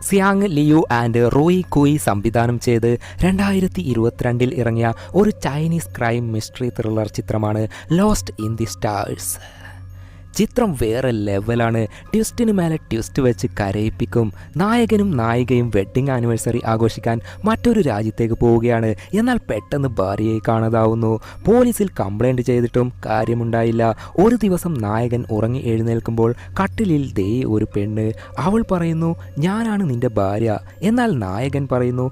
Siang Liu and Roy Kui സംവിധാനം ചെയ്ത് 2022 ഇറങ്ങിയ ഒരു ചൈനീസ് ക്രൈം മിസ്റ്ററി ത്രില്ലർ ചിത്രമാണ് ലോസ്റ്റ് ഇൻ ദി സ്റ്റാർസ്. ചിത്രം വേറെ ലെവലാണ്. ട്വിസ്റ്റിന് മേലെ ട്വിസ്റ്റ് വെച്ച് കരയിപ്പിക്കും. നായകനും നായികയും വെഡ്ഡിംഗ് ആനിവേഴ്സറി ആഘോഷിക്കാൻ മറ്റൊരു രാജ്യത്തേക്ക് പോവുകയാണ്. എന്നാൽ പെട്ടെന്ന് ഭാര്യയെ കാണാതാവുന്നു. പോലീസിൽ കംപ്ലൈൻറ്റ് ചെയ്തിട്ടും കാര്യമുണ്ടായില്ല. ഒരു ദിവസം നായകൻ ഉറങ്ങി എഴുന്നേൽക്കുമ്പോൾ കട്ടിലിൽ ദേ ഒരു പെണ്ണ്. അവൾ പറയുന്നു, ഞാനാണ് നിന്റെ ഭാര്യ. എന്നാൽ നായകൻ പറയുന്നു,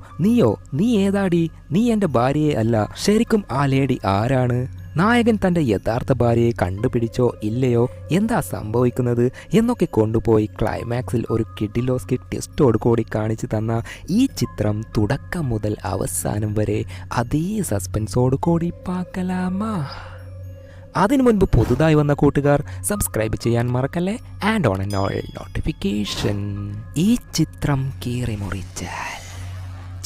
നീ ഏതാടി? നീ എൻ്റെ ഭാര്യയെ അല്ല. ശരിക്കും ആ ലേഡി ആരാണ്? നായകൻ തൻ്റെ യഥാർത്ഥ ഭാര്യയെ കണ്ടുപിടിച്ചോ ഇല്ലയോ, എന്താ സംഭവിക്കുന്നത് എന്നൊക്കെ കൊണ്ടുപോയി ക്ലൈമാക്സിൽ ഒരു കിഡിലോസ്കി ട്വിസ്റ്റോട് കൂടി കാണിച്ചു തന്ന ഈ ചിത്രം തുടക്കം മുതൽ അവസാനം വരെ അതേ സസ്പെൻസോട് കൂടി പാക്കലാമാ. അതിനു മുൻപ് പുതുതായി വന്ന കൂട്ടുകാർ സബ്സ്ക്രൈബ് ചെയ്യാൻ മറക്കല്ലേ. And on and all notification. ഈ ചിത്രം കീറി മുറിച്ചാൽ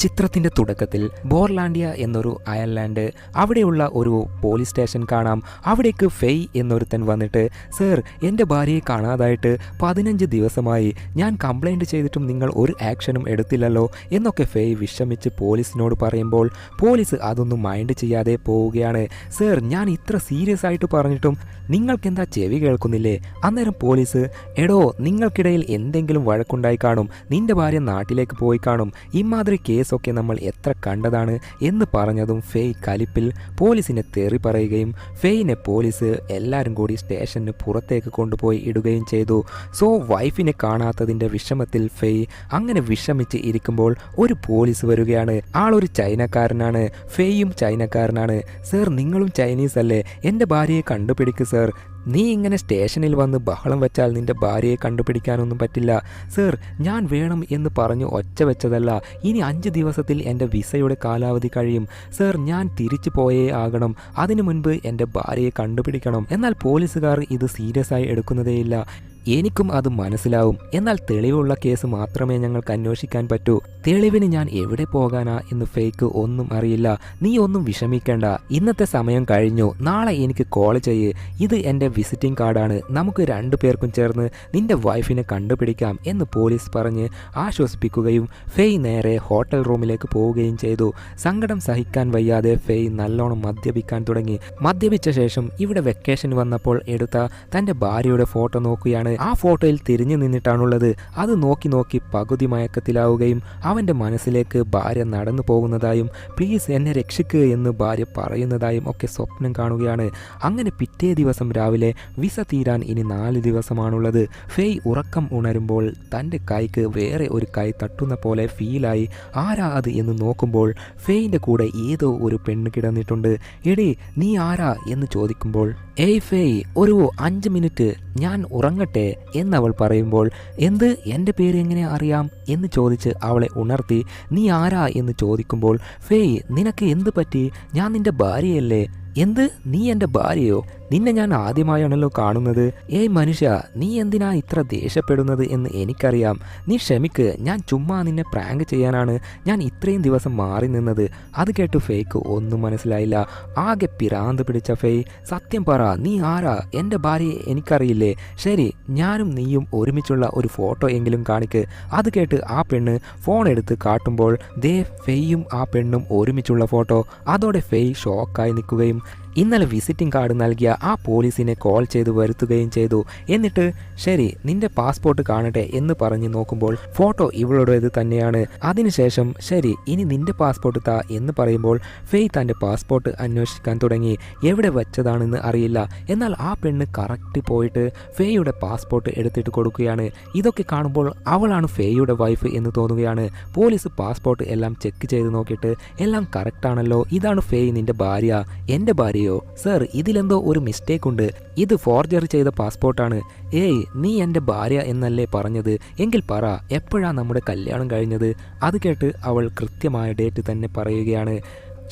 ചിത്രത്തിൻ്റെ തുടക്കത്തിൽ ബോർലാൻഡിയ എന്നൊരു അയർലാൻഡ്, അവിടെയുള്ള ഒരു പോലീസ് സ്റ്റേഷൻ കാണാം. അവിടേക്ക് ഫെയ് എന്നൊരുത്തൻ വന്നിട്ട്, സർ, എൻ്റെ ഭാര്യയെ കാണാതായിട്ട് 15 ദിവസമായി. ഞാൻ കംപ്ലൈൻറ്റ് ചെയ്തിട്ടും നിങ്ങൾ ഒരു ആക്ഷനും എടുത്തില്ലല്ലോ എന്നൊക്കെ ഫെയ് വിഷമിച്ച് പോലീസിനോട് പറയുമ്പോൾ പോലീസ് അതൊന്നും മൈൻഡ് ചെയ്യാതെ പോവുകയാണ്. സർ, ഞാൻ ഇത്ര സീരിയസ് ആയിട്ട് പറഞ്ഞിട്ടും നിങ്ങൾക്കെന്താ ചെവി കേൾക്കുന്നില്ലേ? അന്നേരം പോലീസ്, എടോ, നിങ്ങൾക്കിടയിൽ എന്തെങ്കിലും വഴക്കുണ്ടായി കാണും. നിന്റെ ഭാര്യ നാട്ടിലേക്ക് പോയി കാണും. ഇമാതിരി കേസൊക്കെ നമ്മൾ എത്ര കണ്ടതാണ് എന്ന് പറഞ്ഞതും ഫെയ് കലിപ്പിൽ പോലീസിനെ തെറി പറയുകയും ഫെയിനെ പോലീസ് എല്ലാവരും കൂടി സ്റ്റേഷന് പുറത്തേക്ക് കൊണ്ടുപോയി ഇടുകയും ചെയ്തു. സോ വൈഫിനെ കാണാത്തതിൻ്റെ വിഷമത്തിൽ ഫെയ് അങ്ങനെ വിഷമിച്ച് ഇരിക്കുമ്പോൾ ഒരു പോലീസ് വരികയാണ്. ആളൊരു ചൈനക്കാരനാണ്. ഫെയ്യും ചൈനക്കാരനാണ്. സർ, നിങ്ങളും ചൈനീസ് അല്ലേ? എൻ്റെ ഭാര്യയെ കണ്ടുപിടിക്ക് സർ. നീ ഇങ്ങനെ സ്റ്റേഷനിൽ വന്ന് ബഹളം വെച്ചാൽ നിന്റെ ഭാര്യയെ കണ്ടുപിടിക്കാനൊന്നും പറ്റില്ല. സർ, ഞാൻ വേണം എന്ന് പറഞ്ഞു ഒച്ച വെച്ചതല്ല. ഇനി 5 ദിവസത്തിൽ എൻ്റെ വിസയുടെ കാലാവധി കഴിയും. സർ, ഞാൻ തിരിച്ചു പോയേ ആകണം. അതിനു മുൻപ് എൻ്റെ ഭാര്യയെ കണ്ടുപിടിക്കണം. എന്നാൽ പോലീസുകാർ ഇത് സീരിയസ് ആയി എടുക്കുന്നതേയില്ല. എനിക്കും അത് മനസ്സിലാവും. എന്നാൽ തെളിവുള്ള കേസ് മാത്രമേ ഞങ്ങൾക്ക് അന്വേഷിക്കാൻ പറ്റൂ. തെളിവിന് ഞാൻ എവിടെ പോകാനാ എന്ന് ഫെയ്ക്ക് ഒന്നും അറിയില്ല. നീ ഒന്നും വിഷമിക്കേണ്ട. ഇന്നത്തെ സമയം കഴിഞ്ഞു. നാളെ എനിക്ക് കോൾ ചെയ്യ്. ഇത് എൻ്റെ വിസിറ്റിംഗ് കാർഡാണ്. നമുക്ക് 2 പേർക്കും ചേർന്ന് നിന്റെ വൈഫിനെ കണ്ടുപിടിക്കാം എന്ന് പോലീസ് പറഞ്ഞ് ആശ്വസിപ്പിക്കുകയും ഫെയ് നേരെ ഹോട്ടൽ റൂമിലേക്ക് പോവുകയും ചെയ്തു. സങ്കടം സഹിക്കാൻ വയ്യാതെ ഫെയ് നല്ലോണം മദ്യപിക്കാൻ തുടങ്ങി. മദ്യപിച്ച ശേഷം ഇവിടെ വെക്കേഷൻ വന്നപ്പോൾ എടുത്ത തൻ്റെ ഭാര്യയുടെ ഫോട്ടോ നോക്കുകയാണ്. ആ ഫോട്ടോയിൽ തിരിഞ്ഞു നിന്നിട്ടാണുള്ളത്. അത് നോക്കി പകുതി മയക്കത്തിലാവുകയും അവൻ്റെ മനസ്സിലേക്ക് ഭാര്യ നടന്നു പോകുന്നതായും പ്ലീസ് എന്നെ രക്ഷിക്ക് എന്ന് ഭാര്യ പറയുന്നതായും ഒക്കെ സ്വപ്നം കാണുകയാണ്. അങ്ങനെ പിറ്റേ ദിവസം രാവിലെ വിസ തീരാൻ ഇനി 4 ദിവസമാണുള്ളത്. ഫെയ് ഉറക്കം ഉണരുമ്പോൾ തൻ്റെ കൈക്ക് വേറെ ഒരു കൈ തട്ടുന്ന പോലെ ഫീലായി. ആരാ അത് എന്ന് നോക്കുമ്പോൾ ഫെയിൻ്റെ കൂടെ ഏതോ ഒരു പെണ്ണ് കിടന്നിട്ടുണ്ട്. എടേ, നീ ആരാ എന്ന് ചോദിക്കുമ്പോൾ, ഏയ് ഫെയ്, ഒരു 5 മിനിറ്റ് ഞാൻ ഉറങ്ങട്ടെ എന്നവൾ പറയുമ്പോൾ, എന്ത്, എൻ്റെ പേര് എങ്ങനെ അറിയാം എന്ന് ചോദിച്ച് അവളെ ഉണർത്തി. നീ ആരാ എന്ന് ചോദിക്കുമ്പോൾ, ഫെയ്, നിനക്ക് എന്ത് പറ്റി? ഞാൻ നിന്റെ ഭാര്യയല്ലേ? എന്ത്, നീ എൻ്റെ ഭാര്യയോ? നിന്നെ ഞാൻ ആദ്യമായാണല്ലോ കാണുന്നത്. ഏയ് മനുഷ്യ, നീ എന്തിനാ ഇത്ര ദേഷ്യപ്പെടുന്നത് എന്ന് എനിക്കറിയാം. നീ ക്ഷമിക്ക്. ഞാൻ ചുമ്മാ നിന്നെ പ്രാങ്ക് ചെയ്യാനാണ് ഞാൻ ഇത്രയും ദിവസം മാറി നിന്നത്. അത് കേട്ട് ഫെയ്ക്ക് ഒന്നും മനസ്സിലായില്ല. ആകെ പിരാന്ത് പിടിച്ച ഫെയ്, സത്യം പറ, നീ ആരാ? എൻ്റെ ഭാര്യയെ എനിക്കറിയില്ലേ? ശരി, ഞാനും നീയും ഒരുമിച്ചുള്ള ഒരു ഫോട്ടോ എങ്കിലും കാണിക്ക്. അത് കേട്ട് ആ പെണ്ണ് ഫോൺ എടുത്ത് കാട്ടുമ്പോൾ ദേ ഫെയ്യും ആ പെണ്ണും ഒരുമിച്ചുള്ള ഫോട്ടോ. അതോടെ ഫെയ് ഷോക്കായി നിൽക്കുകയും ഇന്നലെ വിസിറ്റിംഗ് കാർഡ് നൽകിയ ആ പോലീസിനെ കോൾ ചെയ്ത് വരുത്തുകയും ചെയ്തു. എന്നിട്ട്, ശരി, നിന്റെ പാസ്പോർട്ട് കാണട്ടെ എന്ന് പറഞ്ഞ് നോക്കുമ്പോൾ ഫോട്ടോ ഇവളുടേത് തന്നെയാണ്. അതിനുശേഷം, ശരി, ഇനി നിന്റെ പാസ്പോർട്ട് താ എന്ന് പറയുമ്പോൾ ഫെയ് തൻ്റെ പാസ്പോർട്ട് അന്വേഷിക്കാൻ തുടങ്ങി. എവിടെ വെച്ചതാണെന്ന് അറിയില്ല. എന്നാൽ ആ പെണ്ണ് കറക്റ്റ് പോയിട്ട് ഫെയ്യുടെ പാസ്പോർട്ട് എടുത്തിട്ട് കൊടുക്കുകയാണ്. ഇതൊക്കെ കാണുമ്പോൾ അവളാണ് ഫെയ്യുടെ വൈഫ് എന്ന് തോന്നുകയാണ്. പോലീസ് പാസ്പോർട്ട് എല്ലാം ചെക്ക് ചെയ്ത് നോക്കിയിട്ട് എല്ലാം കറക്റ്റാണല്ലോ, ഇതാണ് ഫെയ് നിന്റെ ഭാര്യ. എൻ്റെ ഭാര്യ? സർ, ഇതിലെന്തോ ഒരു മിസ്റ്റേക്ക് ഉണ്ട്. ഇത് ഫോർജറി ചെയ്ത പാസ്പോർട്ടാണ്. ഏയ്, നീ എൻ്റെ ഭാര്യ എന്നല്ലേ പറഞ്ഞത്? എങ്കിൽ പറ, എപ്പോഴാ നമ്മുടെ കല്യാണം കഴിഞ്ഞത്? അത് കേട്ട് അവൾ കൃത്യമായ ഡേറ്റ് തന്നെ പറയുകയാണ്.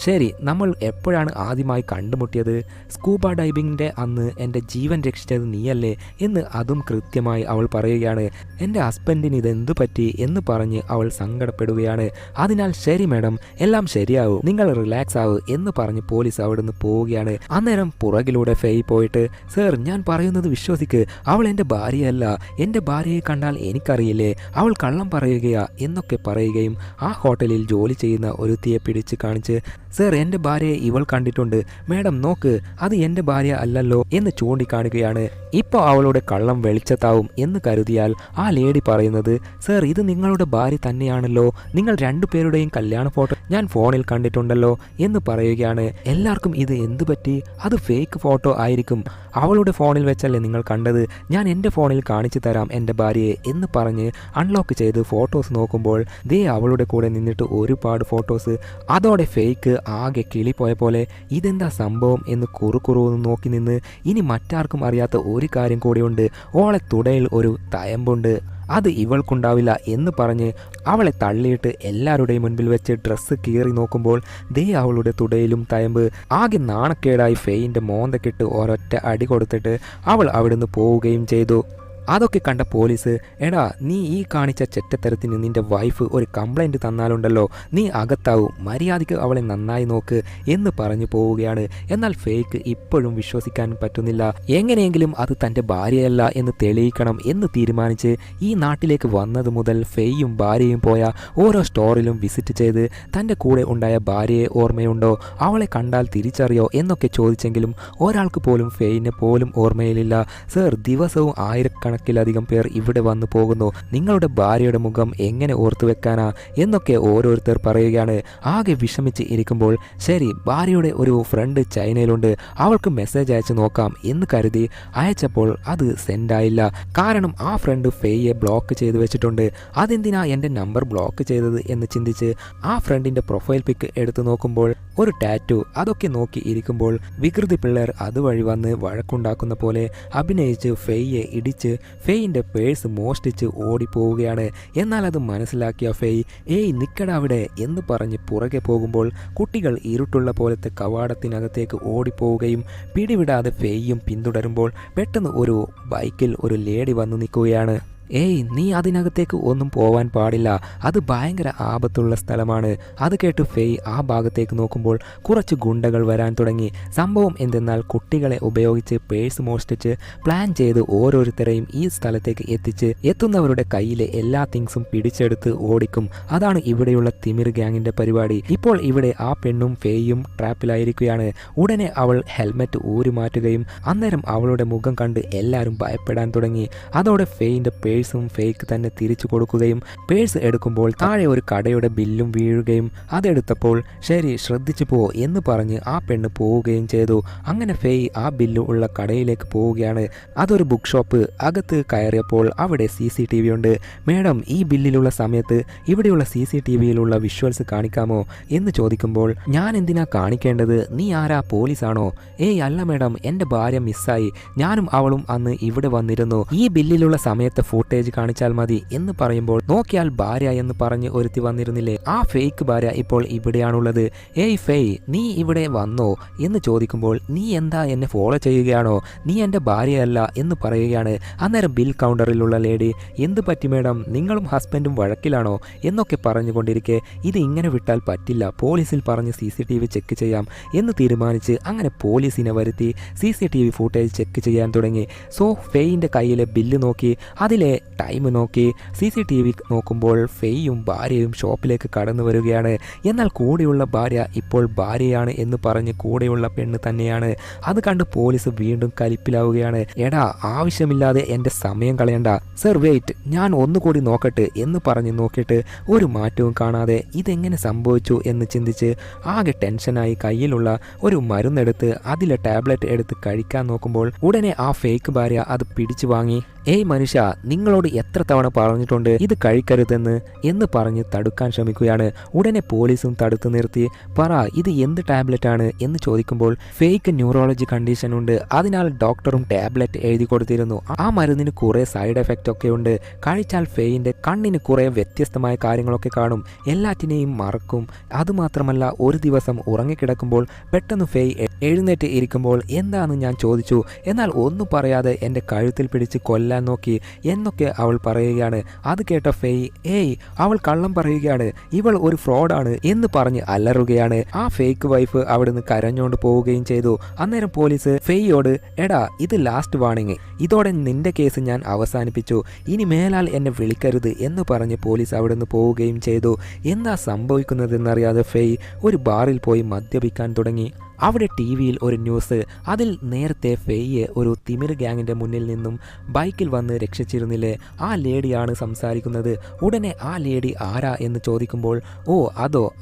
ശരി, നമ്മൾ എപ്പോഴാണ് ആദ്യമായി കണ്ടുമുട്ടിയത്? സ്കൂബ ഡൈവിങ്ങിൻ്റെ അന്ന് എൻ്റെ ജീവൻ രക്ഷിച്ചത് നീയല്ലേ എന്ന് അതും കൃത്യമായി അവൾ പറയുകയാണ്. എൻ്റെ ഹസ്ബൻഡിന് ഇതെന്തു പറ്റി എന്ന് പറഞ്ഞ് അവൾ സങ്കടപ്പെടുകയാണ്. അതിനാൽ ശരി മാഡം, എല്ലാം ശരിയാവും, നിങ്ങൾ റിലാക്സ് ആവൂ എന്ന് പറഞ്ഞ് പോലീസ് അവിടുന്ന് പോവുകയാണ്. അന്നേരം പുറകിലൂടെ ഫെയ് പോയിട്ട്, സർ ഞാൻ പറയുന്നത് വിശ്വസിക്ക്, അവൾ എൻ്റെ ഭാര്യയല്ല, എൻ്റെ ഭാര്യയെ കണ്ടാൽ എനിക്കറിയില്ലേ, അവൾ കള്ളം പറയുകയാ എന്നൊക്കെ പറയുകയും ആ ഹോട്ടലിൽ ജോലി ചെയ്യുന്ന ഒരുത്തിയെ പിടിച്ച് കാണിച്ച്, സർ എൻ്റെ ഭാര്യയെ ഇവൾ കണ്ടിട്ടുണ്ട്, മാഡം നോക്ക് അത് എൻ്റെ ഭാര്യ അല്ലല്ലോ എന്ന് ചൂണ്ടിക്കാണിക്കുകയാണ്. ഇപ്പോൾ അവളുടെ കള്ളം വെളിച്ചത്താവും എന്ന് കരുതിയാൽ ആ ലേഡി പറയുന്നത്, സർ ഇത് നിങ്ങളുടെ ഭാര്യ തന്നെയാണല്ലോ, നിങ്ങൾ രണ്ടുപേരുടെയും കല്യാണ ഫോട്ടോ ഞാൻ ഫോണിൽ കണ്ടിട്ടുണ്ടല്ലോ എന്ന് പറയുകയാണ്. എല്ലാവർക്കും ഇത് എന്തു പറ്റി, അത് ഫേക്ക് ഫോട്ടോ ആയിരിക്കും, അവളുടെ ഫോണിൽ വെച്ചല്ലേ നിങ്ങൾ കണ്ടത്, ഞാൻ എൻ്റെ ഫോണിൽ കാണിച്ചു തരാം എൻ്റെ ഭാര്യയെ എന്ന് പറഞ്ഞ് അൺലോക്ക് ചെയ്ത് ഫോട്ടോസ് നോക്കുമ്പോൾ ദേ അവളുടെ കൂടെ നിന്നിട്ട് ഒരുപാട് ഫോട്ടോസ്. അതോടെ ഫേക്ക് ആകെ കിളി പോയ പോലെ ഇതെന്താ സംഭവം എന്ന് കുറുകുറുന്ന് നോക്കി നിന്ന്, ഇനി മറ്റാർക്കും അറിയാത്ത ഒരു കാര്യം കൂടിയുണ്ട്, ഓളെ തുടയിൽ ഒരു തയമ്പുണ്ട്, അത് ഇവൾക്കുണ്ടാവില്ല എന്ന് പറഞ്ഞ് അവളെ തള്ളിയിട്ട് എല്ലാവരുടെയും മുൻപിൽ വെച്ച് ഡ്രസ്സ് കീറി നോക്കുമ്പോൾ ദേ അവളുടെ തുടയിലും തയമ്പ്. ആകെ നാണക്കേടായി ഫെയിൻ്റെ മോന്തക്കിട്ട് ഒരൊറ്റ അടി കൊടുത്തിട്ട് അവൾ അവിടുന്ന് പോവുകയും ചെയ്തു. അതൊക്കെ കണ്ട പോലീസ്, എടാ നീ ഈ കാണിച്ച ചെറ്റത്തരത്തിന് നിന്റെ വൈഫ് ഒരു കംപ്ലൈൻറ്റ് തന്നാലുണ്ടല്ലോ, നീ അകത്താവും, മര്യാദയ്ക്ക് അവളെ നന്നായി നോക്ക് എന്ന് പറഞ്ഞു പോവുകയാണ്. എന്നാൽ ഫേക്ക് ഇപ്പോഴും വിശ്വസിക്കാൻ പറ്റുന്നില്ല. എങ്ങനെയെങ്കിലും അത് തൻ്റെ ഭാര്യയല്ല എന്ന് തെളിയിക്കണം എന്ന് തീരുമാനിച്ച് ഈ നാട്ടിലേക്ക് വന്നത് മുതൽ ഫെയ്യും ഭാര്യയും പോയ ഓരോ സ്റ്റോറിലും വിസിറ്റ് ചെയ്ത് തൻ്റെ കൂടെ ഉണ്ടായ ഭാര്യയെ ഓർമ്മയുണ്ടോ, അവളെ കണ്ടാൽ തിരിച്ചറിയോ എന്നൊക്കെ ചോദിച്ചെങ്കിലും ഒരാൾക്ക് പോലും ഫെയിനെ പോലും ഓർമ്മയിലില്ല. സർ ദിവസവും ആയിരക്കണക്കിലധികം പേർ ഇവിടെ വന്നു പോകുന്നു, നിങ്ങളുടെ ഭാര്യയുടെ മുഖം എങ്ങനെ ഓർത്തു വെക്കാനാ എന്നൊക്കെ ഓരോരുത്തർ പറയുകയാണ്. ആകെ വിഷമിച്ച് ഇരിക്കുമ്പോൾ ശരി ഭാര്യയുടെ ഒരു ഫ്രണ്ട് ചൈനയിലുണ്ട്, അവൾക്ക് മെസ്സേജ് അയച്ചു നോക്കാം എന്ന് കരുതി അയച്ചപ്പോൾ അത് സെൻഡായില്ല. കാരണം ആ ഫ്രണ്ട് ഫെയ്യെ ബ്ലോക്ക് ചെയ്ത് വെച്ചിട്ടുണ്ട്. അതെന്തിനാ എൻ്റെ നമ്പർ ബ്ലോക്ക് ചെയ്തത് എന്ന് ചിന്തിച്ച് ആ ഫ്രണ്ടിൻ്റെ പ്രൊഫൈൽ പിക്ക് എടുത്തു നോക്കുമ്പോൾ ഒരു ടാറ്റു. അതൊക്കെ നോക്കി ഇരിക്കുമ്പോൾ വികൃതി പിള്ളേർ അതുവഴി വന്ന് വഴക്കുണ്ടാക്കുന്ന പോലെ അഭിനയിച്ച് ഫെയ്യെ ഇടിച്ച് ഫെയിൻ്റെ പേഴ്സ് മോഷ്ടിച്ച് ഓടിപ്പോവുകയാണ്. എന്നാൽ അത് മനസ്സിലാക്കിയ ഫെയ് ഏയ് നിക്കടാ അവിടെ എന്ന് പറഞ്ഞ് പുറകെ പോകുമ്പോൾ കുട്ടികൾ ഇരുട്ടുള്ള പോലത്തെ കവാടത്തിനകത്തേക്ക് ഓടിപ്പോവുകയും പിടിവിടാതെ ഫെയ്യും പിന്തുടരുമ്പോൾ പെട്ടെന്ന് ഒരു ബൈക്കിൽ ഒരു ലേഡി വന്നു നിൽക്കുകയാണ്. ഏയ് നീ അതിനകത്തേക്ക് ഒന്നും പോവാൻ പാടില്ല, അത് ഭയങ്കര ആപത്തുള്ള സ്ഥലമാണ്. അത് കേട്ട് ഫെയ് ആ ഭാഗത്തേക്ക് നോക്കുമ്പോൾ കുറച്ച് ഗുണ്ടകൾ വരാൻ തുടങ്ങി. സംഭവം എന്തെന്നാൽ കുട്ടികളെ ഉപയോഗിച്ച് പേഴ്സ് മോഷ്ടിച്ച് പ്ലാൻ ചെയ്ത് ഓരോരുത്തരെയും ഈ സ്ഥലത്തേക്ക് എത്തിച്ച് എത്തുന്നവരുടെ കയ്യിലെ എല്ലാ തിങ്സും പിടിച്ചെടുത്ത് ഓടിക്കും. അതാണ് ഇവിടെയുള്ള തിമിർ ഗ്യാങ്ങിൻ്റെ പരിപാടി. ഇപ്പോൾ ഇവിടെ ആ പെണ്ണും ഫെയ്യും ട്രാപ്പിലായിരിക്കുകയാണ്. ഉടനെ അവൾ ഹെൽമെറ്റ് ഊരി മാറ്റുകയും അന്നേരം അവളുടെ മുഖം കണ്ട് എല്ലാവരും ഭയപ്പെടാൻ തുടങ്ങി. അതോടെ ഫെയിൻ്റെ പേഴ്സും ഫേക്ക് തന്നെ തിരിച്ചു കൊടുക്കുകയും പേഴ്സ് എടുക്കുമ്പോൾ താഴെ ഒരു കടയുടെ ബില്ലും വീഴുകയും അതെടുത്തപ്പോൾ ശരി ശ്രദ്ധിച്ചു പോ എന്ന് പറഞ്ഞ് ആ പെണ്ണ് പോവുകയും ചെയ്തു. അങ്ങനെ ഫെയ് ആ ബില്ല് ഉള്ള കടയിലേക്ക് പോവുകയാണ്. അതൊരു ബുക്ക് ഷോപ്പ്. അകത്ത് കയറിയപ്പോൾ അവിടെ CCTV ഉണ്ട്. മേഡം ഈ ബില്ലിലുള്ള സമയത്ത് ഇവിടെയുള്ള CCTVയിലുള്ള വിഷ്വൽസ് കാണിക്കാമോ എന്ന് ചോദിക്കുമ്പോൾ ഞാൻ എന്തിനാ കാണിക്കേണ്ടത്, നീ ആരാ പോലീസാണോ? ഏയ് അല്ല മേഡം, എൻ്റെ ഭാര്യ മിസ്സായി, ഞാനും അവളും അന്ന് ഇവിടെ വന്നിരുന്നു, ഈ ബില്ലിലുള്ള സമയത്ത് ഫുട്ടേജ് കാണിച്ചാൽ മതി എന്ന് പറയുമ്പോൾ നോക്കിയാൽ ഭാര്യ എന്ന് പറഞ്ഞ് ഒരുത്തി വന്നിരുന്നില്ലേ, ആ ഫേക്ക് ഭാര്യ ഇപ്പോൾ ഇവിടെയാണുള്ളത്. ഏയ് ഫെയ് നീ ഇവിടെ വന്നോ എന്ന് ചോദിക്കുമ്പോൾ നീ എന്താ എന്നെ ഫോളോ ചെയ്യുകയാണോ, നീ എൻ്റെ ഭാര്യയല്ല എന്ന് പറയുകയാണ്. അന്നേരം ബിൽ കൗണ്ടറിലുള്ള ലേഡി എന്ത് പറ്റി മേഡം, നിങ്ങളും ഹസ്ബൻഡും വഴക്കിലാണോ എന്നൊക്കെ പറഞ്ഞുകൊണ്ടിരിക്കെ ഇത് ഇങ്ങനെ വിട്ടാൽ പറ്റില്ല, പോലീസിൽ പറഞ്ഞ് CCTV ചെക്ക് ചെയ്യാം എന്ന് തീരുമാനിച്ച് അങ്ങനെ പോലീസിനെ വരുത്തി CCTV ഫുട്ടേജ് ചെക്ക് ചെയ്യാൻ തുടങ്ങി. സോ ഫെയിൻ്റെ കയ്യിലെ ബില്ല് നോക്കി അതിലെ ടൈം നോക്കി CCTV നോക്കുമ്പോൾ ഫെയ്യും ഭാര്യയും ഷോപ്പിലേക്ക് കടന്നു വരികയാണ്. എന്നാൽ കൂടെയുള്ള ഭാര്യ ഇപ്പോൾ ഭാര്യയാണ് എന്ന് പറഞ്ഞ് കൂടെയുള്ള പെണ്ണ് തന്നെയാണ്. അത് കണ്ട് പോലീസ് വീണ്ടും കലിപ്പിലാവുകയാണ്. എടാ ആവശ്യമില്ലാതെ എൻ്റെ സമയം കളയണ്ട, സർ വെയിറ്റ് ഞാൻ ഒന്നുകൂടി നോക്കട്ടെ എന്ന് പറഞ്ഞ് നോക്കിയിട്ട് ഒരു മാറ്റവും കാണാതെ ഇതെങ്ങനെ സംഭവിച്ചു എന്ന് ചിന്തിച്ച് ആകെ ടെൻഷനായി കയ്യിലുള്ള ഒരു മരുന്നെടുത്ത് അതിലെ ടാബ്ലറ്റ് എടുത്ത് കഴിക്കാൻ നോക്കുമ്പോൾ ഉടനെ ആ ഫേക്ക് ഭാര്യ അത് പിടിച്ചു വാങ്ങി, ഏയ് മനുഷ്യ നിങ്ങളോട് എത്ര തവണ പറഞ്ഞിട്ടുണ്ട് ഇത് കഴിക്കരുതെന്ന് എന്ന് പറഞ്ഞ് തടുക്കാൻ ശ്രമിക്കുകയാണ്. ഉടനെ പോലീസും തടുത്തു നിർത്തി പറ ഇത് എന്ത് ടാബ്ലറ്റ് ആണ് എന്ന് ചോദിക്കുമ്പോൾ ഫേക്ക് ന്യൂറോളജി കണ്ടീഷൻ ഉണ്ട്, അതിനാൽ ഡോക്ടറും ടാബ്ലറ്റ് എഴുതി കൊടുത്തിരുന്നു. ആ മരുന്നിന് കുറെ സൈഡ് എഫക്റ്റ് ഒക്കെ ഉണ്ട്. കഴിച്ചാൽ ഫേയിന്റെ കണ്ണിന് കുറെ വ്യത്യസ്തമായ കാര്യങ്ങളൊക്കെ കാണും, എല്ലാറ്റിനെയും മറക്കും. അതുമാത്രമല്ല ഒരു ദിവസം ഉറങ്ങിക്കിടക്കുമ്പോൾ പെട്ടെന്ന് ഫേയ് എഴുന്നേറ്റ് ഇരിക്കുമ്പോൾ എന്താണെന്ന് ഞാൻ ചോദിച്ചു, എന്നാൽ ഒന്നും പറയാതെ എൻ്റെ കഴുത്തിൽ പിടിച്ച് കൊല്ലാൻ നോക്കി എന്നൊക്കെ അവൾ പറയുകയാണ്. അത് കേട്ട ഫേയ് അവൾ കള്ളം പറയുകയാണ്, ഇവൾ ഒരു ഫ്രോഡാണ് എന്ന് പറഞ്ഞ് അലറുകയാണ്. ആ ഫേക്ക് വൈഫ് അവിടുന്ന് കരഞ്ഞോണ്ട് പോവുകയും ചെയ്തു. അന്നേരം പോലീസ് ഫേയിയോട് എടാ ഇത് ലാസ്റ്റ് വാണിംഗ്, ഇതോടെ നിന്റെ കേസ് ഞാൻ അവസാനിപ്പിച്ചു, ഇനി മേലാൽ എന്നെ വിളിക്കരുത് എന്ന് പറഞ്ഞ് പോലീസ് അവിടുന്ന് പോവുകയും ചെയ്തു. എന്താ സംഭവിക്കുന്നതെന്നറിയാതെ ഫേയ് ഒരു ബാറിൽ പോയി മദ്യപിക്കാൻ തുടങ്ങി. അവിടെ ടി വിയിൽ ഒരു ന്യൂസ്, അതിൽ നേരത്തെ ഫേയെ ഒരു തിമിർ ഗ്യാങ്ങിൻ്റെ മുന്നിൽ നിന്നും ബൈക്കിൽ വന്ന് രക്ഷിച്ചിരുന്നില്ലേ, ആ ലേഡിയാണ് സംസാരിക്കുന്നത്. ഉടനെ ആ ലേഡി ആരാ എന്ന് ചോദിക്കുമ്പോൾ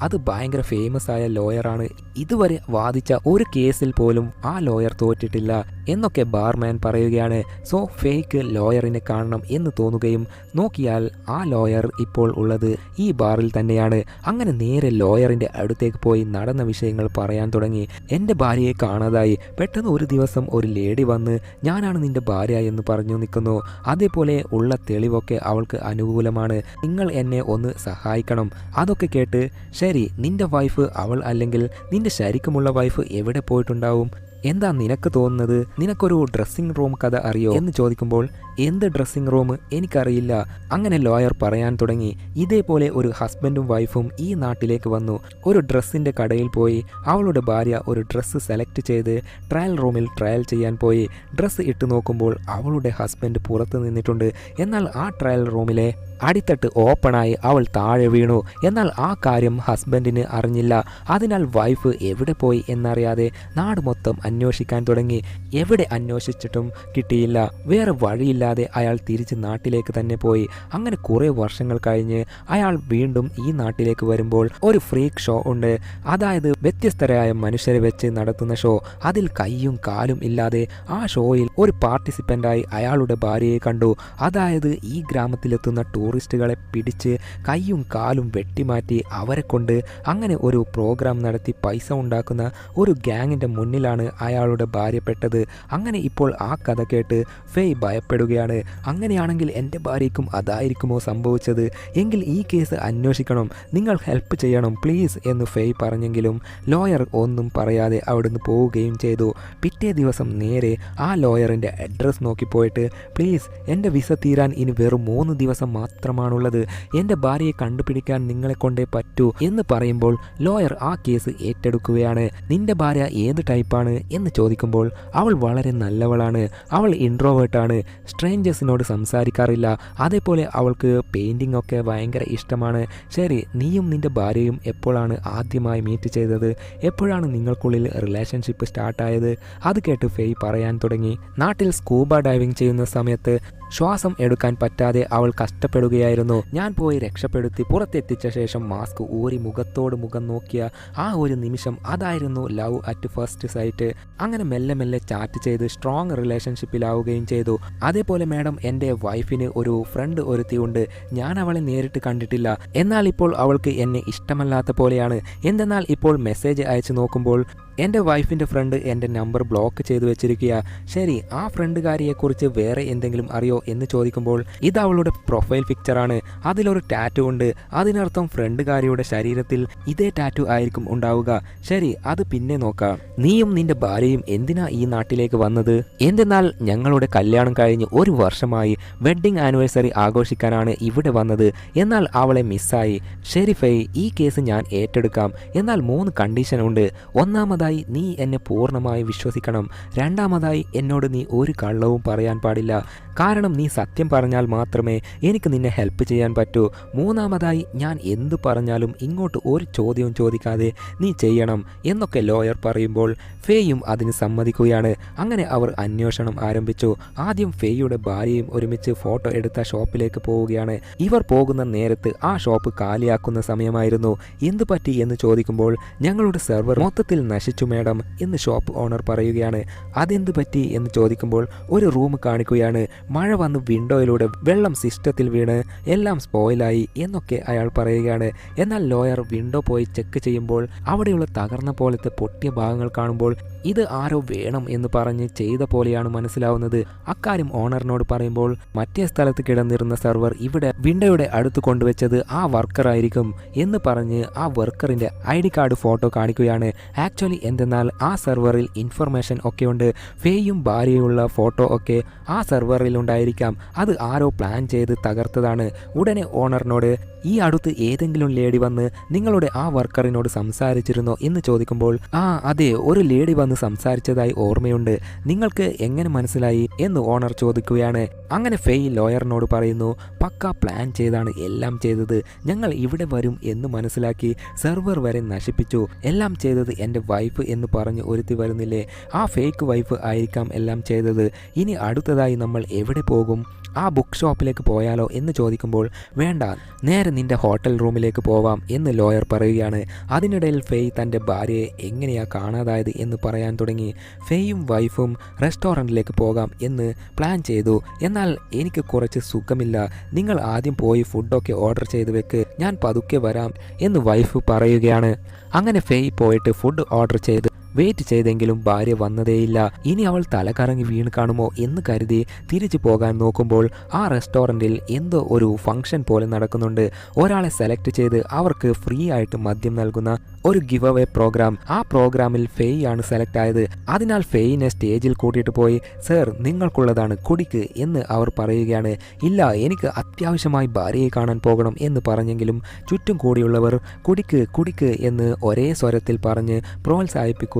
അത് ഭയങ്കര ഫേമസ് ആയ ലോയറാണ്, ഇതുവരെ വാദിച്ച ഒരു കേസിൽ പോലും ആ ലോയർ തോറ്റിട്ടില്ല എന്നൊക്കെ ബാർമാൻ പറയുകയാണ്. സോ ഫേക്ക് ലോയറിനെ കാണണം എന്ന് തോന്നുകയും നോക്കിയാൽ ആ ലോയർ ഇപ്പോൾ ഉള്ളത് ഈ ബാറിൽ തന്നെയാണ്. അങ്ങനെ നേരെ ലോയറിൻ്റെ അടുത്തേക്ക് പോയി നടന്ന വിഷയങ്ങൾ പറയാൻ തുടങ്ങി. എൻ്റെ ഭാര്യയെ കാണാതായി, പെട്ടെന്ന് ഒരു ദിവസം ഒരു ലേഡി വന്ന് ഞാനാണ് നിന്റെ ഭാര്യ എന്ന് പറഞ്ഞു നിൽക്കുന്നു, അതേപോലെ ഉള്ള തെളിവൊക്കെ അവൾക്ക് അനുകൂലമാണ്, നിങ്ങൾ എന്നെ ഒന്ന് സഹായിക്കണം. അതൊക്കെ കേട്ട് ശരി നിന്റെ വൈഫ് അവൾ അല്ലെങ്കിൽ നിന്റെ ശരിക്കുമുള്ള വൈഫ് എവിടെ പോയിട്ടുണ്ടാവും, എന്താ നിനക്ക് തോന്നുന്നത്, നിനക്കൊരു ഡ്രസ്സിംഗ് റൂം കഥ അറിയോ എന്ന് ചോദിക്കുമ്പോൾ എന്ത് ഡ്രസ്സിംഗ് റൂം, എനിക്കറിയില്ല. അങ്ങനെ ലോയർ പറയാൻ തുടങ്ങി, ഇതേപോലെ ഒരു ഹസ്ബൻഡും വൈഫും ഈ നാട്ടിലേക്ക് വന്നു, ഒരു ഡ്രസ്സിൻ്റെ കടയിൽ പോയി അവളുടെ ഭാര്യ ഒരു ഡ്രസ്സ് സെലക്ട് ചെയ്ത് ട്രയൽ റൂമിൽ ട്രയൽ ചെയ്യാൻ പോയി. ഡ്രസ്സ് ഇട്ട് നോക്കുമ്പോൾ അവളുടെ ഹസ്ബൻഡ് പുറത്ത് നിന്നിട്ടുണ്ട്. എന്നാൽ ആ ട്രയൽ റൂമിലെ അടിത്തട്ട് ഓപ്പണായി അവൾ താഴെ വീണു. എന്നാൽ ആ കാര്യം ഹസ്ബൻഡിന് അറിഞ്ഞില്ല. അതിനാൽ വൈഫ് എവിടെ പോയി എന്നറിയാതെ നാട് മൊത്തം അന്വേഷിക്കാൻ തുടങ്ങി. എവിടെ അന്വേഷിച്ചിട്ടും കിട്ടിയില്ല. വേറെ വഴിയില്ലാതെ അയാൾ തിരിച്ച് നാട്ടിലേക്ക് തന്നെ പോയി. അങ്ങനെ കുറേ വർഷങ്ങൾ കഴിഞ്ഞ് അയാൾ വീണ്ടും ഈ നാട്ടിലേക്ക് വരുമ്പോൾ ഒരു ഫ്രീക്ക് ഷോ ഉണ്ട്, അതായത് വ്യത്യസ്തരായ മനുഷ്യരെ വെച്ച് നടത്തുന്ന ഷോ. അതിൽ കൈയും കാലും ഇല്ലാതെ ആ ഷോയിൽ ഒരു പാർട്ടിസിപ്പൻ്റായി അയാളുടെ ഭാര്യയെ കണ്ടു. അതായത് ഈ ഗ്രാമത്തിലെത്തുന്ന ടൂറിസ്റ്റുകളെ പിടിച്ച് കൈയും കാലും വെട്ടിമാറ്റി അവരെ കൊണ്ട് അങ്ങനെ ഒരു പ്രോഗ്രാം നടത്തി പൈസ ഉണ്ടാക്കുന്ന ഒരു ഗ്യാങ്ങിൻ്റെ മുന്നിലാണ് അയാളുടെ ഭാര്യ പെട്ടത്. അങ്ങനെ ഇപ്പോൾ ആ കഥ കേട്ട് ഫേയ് ഭയപ്പെടുകയാണ്. അങ്ങനെയാണെങ്കിൽ എൻ്റെ ഭാര്യയ്ക്കും അതായിരിക്കുമോ സംഭവിച്ചത്, എങ്കിൽ ഈ കേസ് അന്വേഷിക്കണം, നിങ്ങൾ ഹെൽപ്പ് ചെയ്യണം പ്ലീസ് എന്ന് ഫേയ് പറഞ്ഞെങ്കിലും ലോയർ ഒന്നും പറയാതെ അവിടുന്ന് പോവുകയും ചെയ്തു. പിറ്റേ ദിവസം നേരെ ആ ലോയറിൻ്റെ അഡ്രസ്സ് നോക്കിപ്പോയിട്ട് പ്ലീസ് എൻ്റെ വിസ തീരാൻ ഇനി വെറും 3 ദിവസം മാത്രമാണുള്ളത്, എൻ്റെ ഭാര്യയെ കണ്ടുപിടിക്കാൻ നിങ്ങളെ കൊണ്ടേ പറ്റൂ എന്ന് പറയുമ്പോൾ ലോയർ ആ കേസ് ഏറ്റെടുക്കുകയാണ്. നിന്റെ ഭാര്യ ഏത് ടൈപ്പാണ് എന്ന് ചോദിക്കുമ്പോൾ അവൾ വളരെ നല്ലവളാണ്, അവൾ ഇൻട്രോവേർട്ടാണ്, സ്ട്രേഞ്ചേഴ്സിനോട് സംസാരിക്കാറില്ല, അതേപോലെ അവൾക്ക് പെയിൻറ്റിംഗ് ഒക്കെ ഭയങ്കര ഇഷ്ടമാണ്. ശരി നീയും നിന്റെ ഭാര്യയും എപ്പോഴാണ് ആദ്യമായി മീറ്റ് ചെയ്തത്, എപ്പോഴാണ് നിങ്ങൾക്കുള്ളിൽ റിലേഷൻഷിപ്പ് സ്റ്റാർട്ടായത്? അത് കേട്ട് ഫേയ് പറയാൻ തുടങ്ങി. നാട്ടിൽ സ്കൂബ ഡൈവിംഗ് ചെയ്യുന്ന സമയത്ത് ശ്വാസം എടുക്കാൻ പറ്റാതെ അവൾ കഷ്ടപ്പെടുകയായിരുന്നു. ഞാൻ പോയി രക്ഷപ്പെടുത്തി പുറത്തെത്തിച്ച ശേഷം മാസ്ക് ഊരി മുഖത്തോട് മുഖം നോക്കിയ ആ ഒരു നിമിഷം, അതായിരുന്നു ലവ് അറ്റ് ഫസ്റ്റ് സൈറ്റ്. അങ്ങനെ മെല്ലെ മെല്ലെ ചാറ്റ് ചെയ്ത് സ്ട്രോങ് റിലേഷൻഷിപ്പിലാവുകയും ചെയ്തു. അതേപോലെ മാഡം എൻ്റെ വൈഫിന് ഒരു ഫ്രണ്ട് ഒരുത്തിയുണ്ട്, ഞാൻ അവളെ നേരിട്ട് കണ്ടിട്ടില്ല, എന്നാൽ ഇപ്പോൾ അവൾക്ക് എന്നെ ഇഷ്ടമല്ലാത്ത പോലെയാണ്. എന്തെന്നാൽ ഇപ്പോൾ മെസ്സേജ് അയച്ചു നോക്കുമ്പോൾ എൻ്റെ വൈഫിൻ്റെ ഫ്രണ്ട് എൻ്റെ നമ്പർ ബ്ലോക്ക് ചെയ്തു വെച്ചിരിക്കുക. ശരി ആ ഫ്രണ്ടുകാരിയെക്കുറിച്ച് വേറെ എന്തെങ്കിലും അറിയോ എന്ന് ചോദിക്കുമ്പോൾ ഇത് അവളുടെ പ്രൊഫൈൽ പിക്ചറാണ്, അതിലൊരു ടാറ്റു ഉണ്ട്, അതിനർത്ഥം ഫ്രണ്ടുകാരിയുടെ ശരീരത്തിൽ ഇതേ ടാറ്റു ആയിരിക്കും ഉണ്ടാവുക. ശരി അത് പിന്നെ നോക്കാം. നീയും നിന്റെ ഭാര്യയും എന്തിനാ ഈ നാട്ടിലേക്ക് വന്നത്? എന്തെന്നാൽ ഞങ്ങളുടെ കല്യാണം കഴിഞ്ഞ് 1 വർഷമായി, വെഡ്ഡിംഗ് ആനിവേഴ്സറി ആഘോഷിക്കാനാണ് ഇവിടെ വന്നത്, എന്നാൽ അവളെ മിസ്സായി. ശരി ഫേയ് ഈ കേസ് ഞാൻ ഏറ്റെടുക്കാം, എന്നാൽ 3 കണ്ടീഷൻ ഉണ്ട്. ഒന്നാമതായി നീ എന്നെ പൂർണ്ണമായി വിശ്വസിക്കണം, രണ്ടാമതായി എന്നോട് നീ ഒരു കള്ളവും പറയാൻ പാടില്ല, കാരണം നീ സത്യം പറഞ്ഞാൽ മാത്രമേ എനിക്ക് നിന്നെ ഹെൽപ്പ് ചെയ്യാൻ പറ്റൂ, മൂന്നാമതായി ഞാൻ എന്തു പറഞ്ഞാലും ഇങ്ങോട്ട് ഒരു ചോദ്യവും ചോദിക്കാതെ നീ ചെയ്യണം എന്നൊക്കെ ലോയർ പറയുമ്പോൾ ഫേയും അതിന് സമ്മതിക്കുകയാണ്. അങ്ങനെ അവർ അന്വേഷണം ആരംഭിച്ചു. ആദ്യം ഫേയുടെ ഭാര്യയും ഒരുമിച്ച് ഫോട്ടോ എടുത്ത ഷോപ്പിലേക്ക് പോവുകയാണ്. ഇവർ പോകുന്ന നേരത്ത് ആ ഷോപ്പ് കാലിയാക്കുന്ന സമയമായിരുന്നു. എന്തു പറ്റി എന്ന് ചോദിക്കുമ്പോൾ ഞങ്ങളുടെ സെർവർ മൊത്തത്തിൽ നശിച്ചു മേഡം എന്ന് ഷോപ്പ് ഓണർ പറയുകയാണ്. അതെന്ത് പറ്റി എന്ന് ചോദിക്കുമ്പോൾ ഒരു റൂം കാണിക്കുകയാണ്. മഴ വന്ന് വിൻഡോയിലൂടെ വെള്ളം സിസ്റ്റത്തിൽ വീണ് എല്ലാം സ്പോയിലായി എന്നൊക്കെ അയാൾ പറയുകയാണ്. എന്നാൽ ലോയർ വിൻഡോ പോയി ചെക്ക് ചെയ്യുമ്പോൾ അവിടെയുള്ള തകർന്ന പോലത്തെ പൊട്ടിയ ഭാഗങ്ങൾ കാണുമ്പോൾ ഇത് ആരോ വേണം എന്ന് പറഞ്ഞ് ചെയ്ത പോലെയാണ് മനസ്സിലാവുന്നത്. അക്കാര്യം ഓണറിനോട് പറയുമ്പോൾ മറ്റേ സ്ഥലത്ത് കിടന്നിരുന്ന സെർവർ ഇവിടെ വിൻഡോയുടെ അടുത്ത് കൊണ്ടുവച്ചത് ആ വർക്കർ ആയിരിക്കും എന്ന് പറഞ്ഞ് ആ വർക്കറിന്റെ ID കാർഡ് ഫോട്ടോ കാണിക്കുകയാണ്. ആക്ച്വലി എന്തെന്നാൽ ആ സെർവറിൽ ഇൻഫർമേഷൻ ഒക്കെ ഉണ്ട്. ഫേയും ഭാര്യയുള്ള ഫോട്ടോ ഒക്കെ ആ സെർവറിൽ ഉണ്ടായിരിക്കാം. അത് ആരോ പ്ലാൻ ചെയ്ത് തകർത്തതാണ്. ഉടനെ ഓണറിനോട് ഈ അടുത്ത് ഏതെങ്കിലും ലേഡി വന്ന് നിങ്ങളുടെ ആ വർക്കറിനോട് സംസാരിച്ചിരുന്നോ എന്ന് ചോദിക്കുമ്പോൾ അതെ, ഒരു ലേഡി വന്ന് സംസാരിച്ചതായി ഓർമ്മയുണ്ട്. നിങ്ങൾക്ക് എങ്ങനെ മനസ്സിലായി എന്ന് ഓണർ ചോദിക്കുകയാണ്. അങ്ങനെ ഫെയ് ലോയറിനോട് പറയുന്നു, പക്ക പ്ലാൻ ചെയ്താണ് എല്ലാം ചെയ്തത്. ഞങ്ങൾ ഇവിടെ വരും എന്ന് മനസ്സിലാക്കി സെർവർ വരെ നശിപ്പിച്ചു. എല്ലാം ചെയ്തത് എൻ്റെ വൈഫ് എന്ന് പറഞ്ഞ് ഒരുത്തി വരുന്നില്ലേ, ആ ഫേക്ക് വൈഫ് ആയിരിക്കാം എല്ലാം ചെയ്തത്. ഇനി അടുത്തതായി നമ്മൾ എവിടെ പോകും? ആ ബുക്ക് ഷോപ്പിലേക്ക് പോയാലോ എന്ന് ചോദിക്കുമ്പോൾ വേണ്ട, നേരെ നിന്റെ ഹോട്ടൽ റൂമിലേക്ക് പോവാം എന്ന് ലോയർ പറയുകയാണ്. അതിനിടയിൽ ഫെയ് തൻ്റെ ഭാര്യയെ എങ്ങനെയാ കാണാതായത് എന്ന് പറയാൻ തുടങ്ങി. ഫെയും വൈഫും റെസ്റ്റോറൻറ്റിലേക്ക് പോകാം എന്ന് പ്ലാൻ ചെയ്തു. എന്നാൽ എനിക്ക് കുറച്ച് സുഖമില്ല, നിങ്ങൾ ആദ്യം പോയി ഫുഡൊക്കെ ഓർഡർ ചെയ്ത് വെക്ക്, ഞാൻ പതുക്കെ വരാം എന്ന് വൈഫ് പറയുകയാണ്. അങ്ങനെ ഫെയ് പോയിട്ട് ഫുഡ് ഓർഡർ ചെയ്ത് വെയിറ്റ് ചെയ്തെങ്കിലും ഭാര്യ വന്നതേയില്ല. ഇനി അവൾ തലകറങ്ങി വീണ് കാണുമോ എന്ന് കരുതി തിരിച്ചു പോകാൻ നോക്കുമ്പോൾ ആ റെസ്റ്റോറൻറ്റിൽ എന്തോ ഒരു ഫംഗ്ഷൻ പോലെ നടക്കുന്നുണ്ട്. ഒരാളെ സെലക്ട് ചെയ്ത് അവർക്ക് ഫ്രീ ആയിട്ട് മദ്യം നൽകുന്ന ഒരു ഗിവ് അവേ പ്രോഗ്രാം. ആ പ്രോഗ്രാമിൽ ഫെയ് ആണ് സെലക്ട് ആയത്. അതിനാൽ ഫെയിനെ സ്റ്റേജിൽ കൂട്ടിയിട്ട് പോയി, സർ നിങ്ങൾക്കുള്ളതാണ്, കുടിക്ക് എന്ന് അവർ പറയുകയാണ്. ഇല്ല, എനിക്ക് അത്യാവശ്യമായി ഭാര്യയെ കാണാൻ പോകണം എന്ന് പറഞ്ഞെങ്കിലും ചുറ്റും കൂടിയുള്ളവർ കുടിക്ക് കുടിക്ക് എന്ന് ഒരേ സ്വരത്തിൽ പറഞ്ഞ് പ്രോത്സാഹിപ്പിക്കുകയും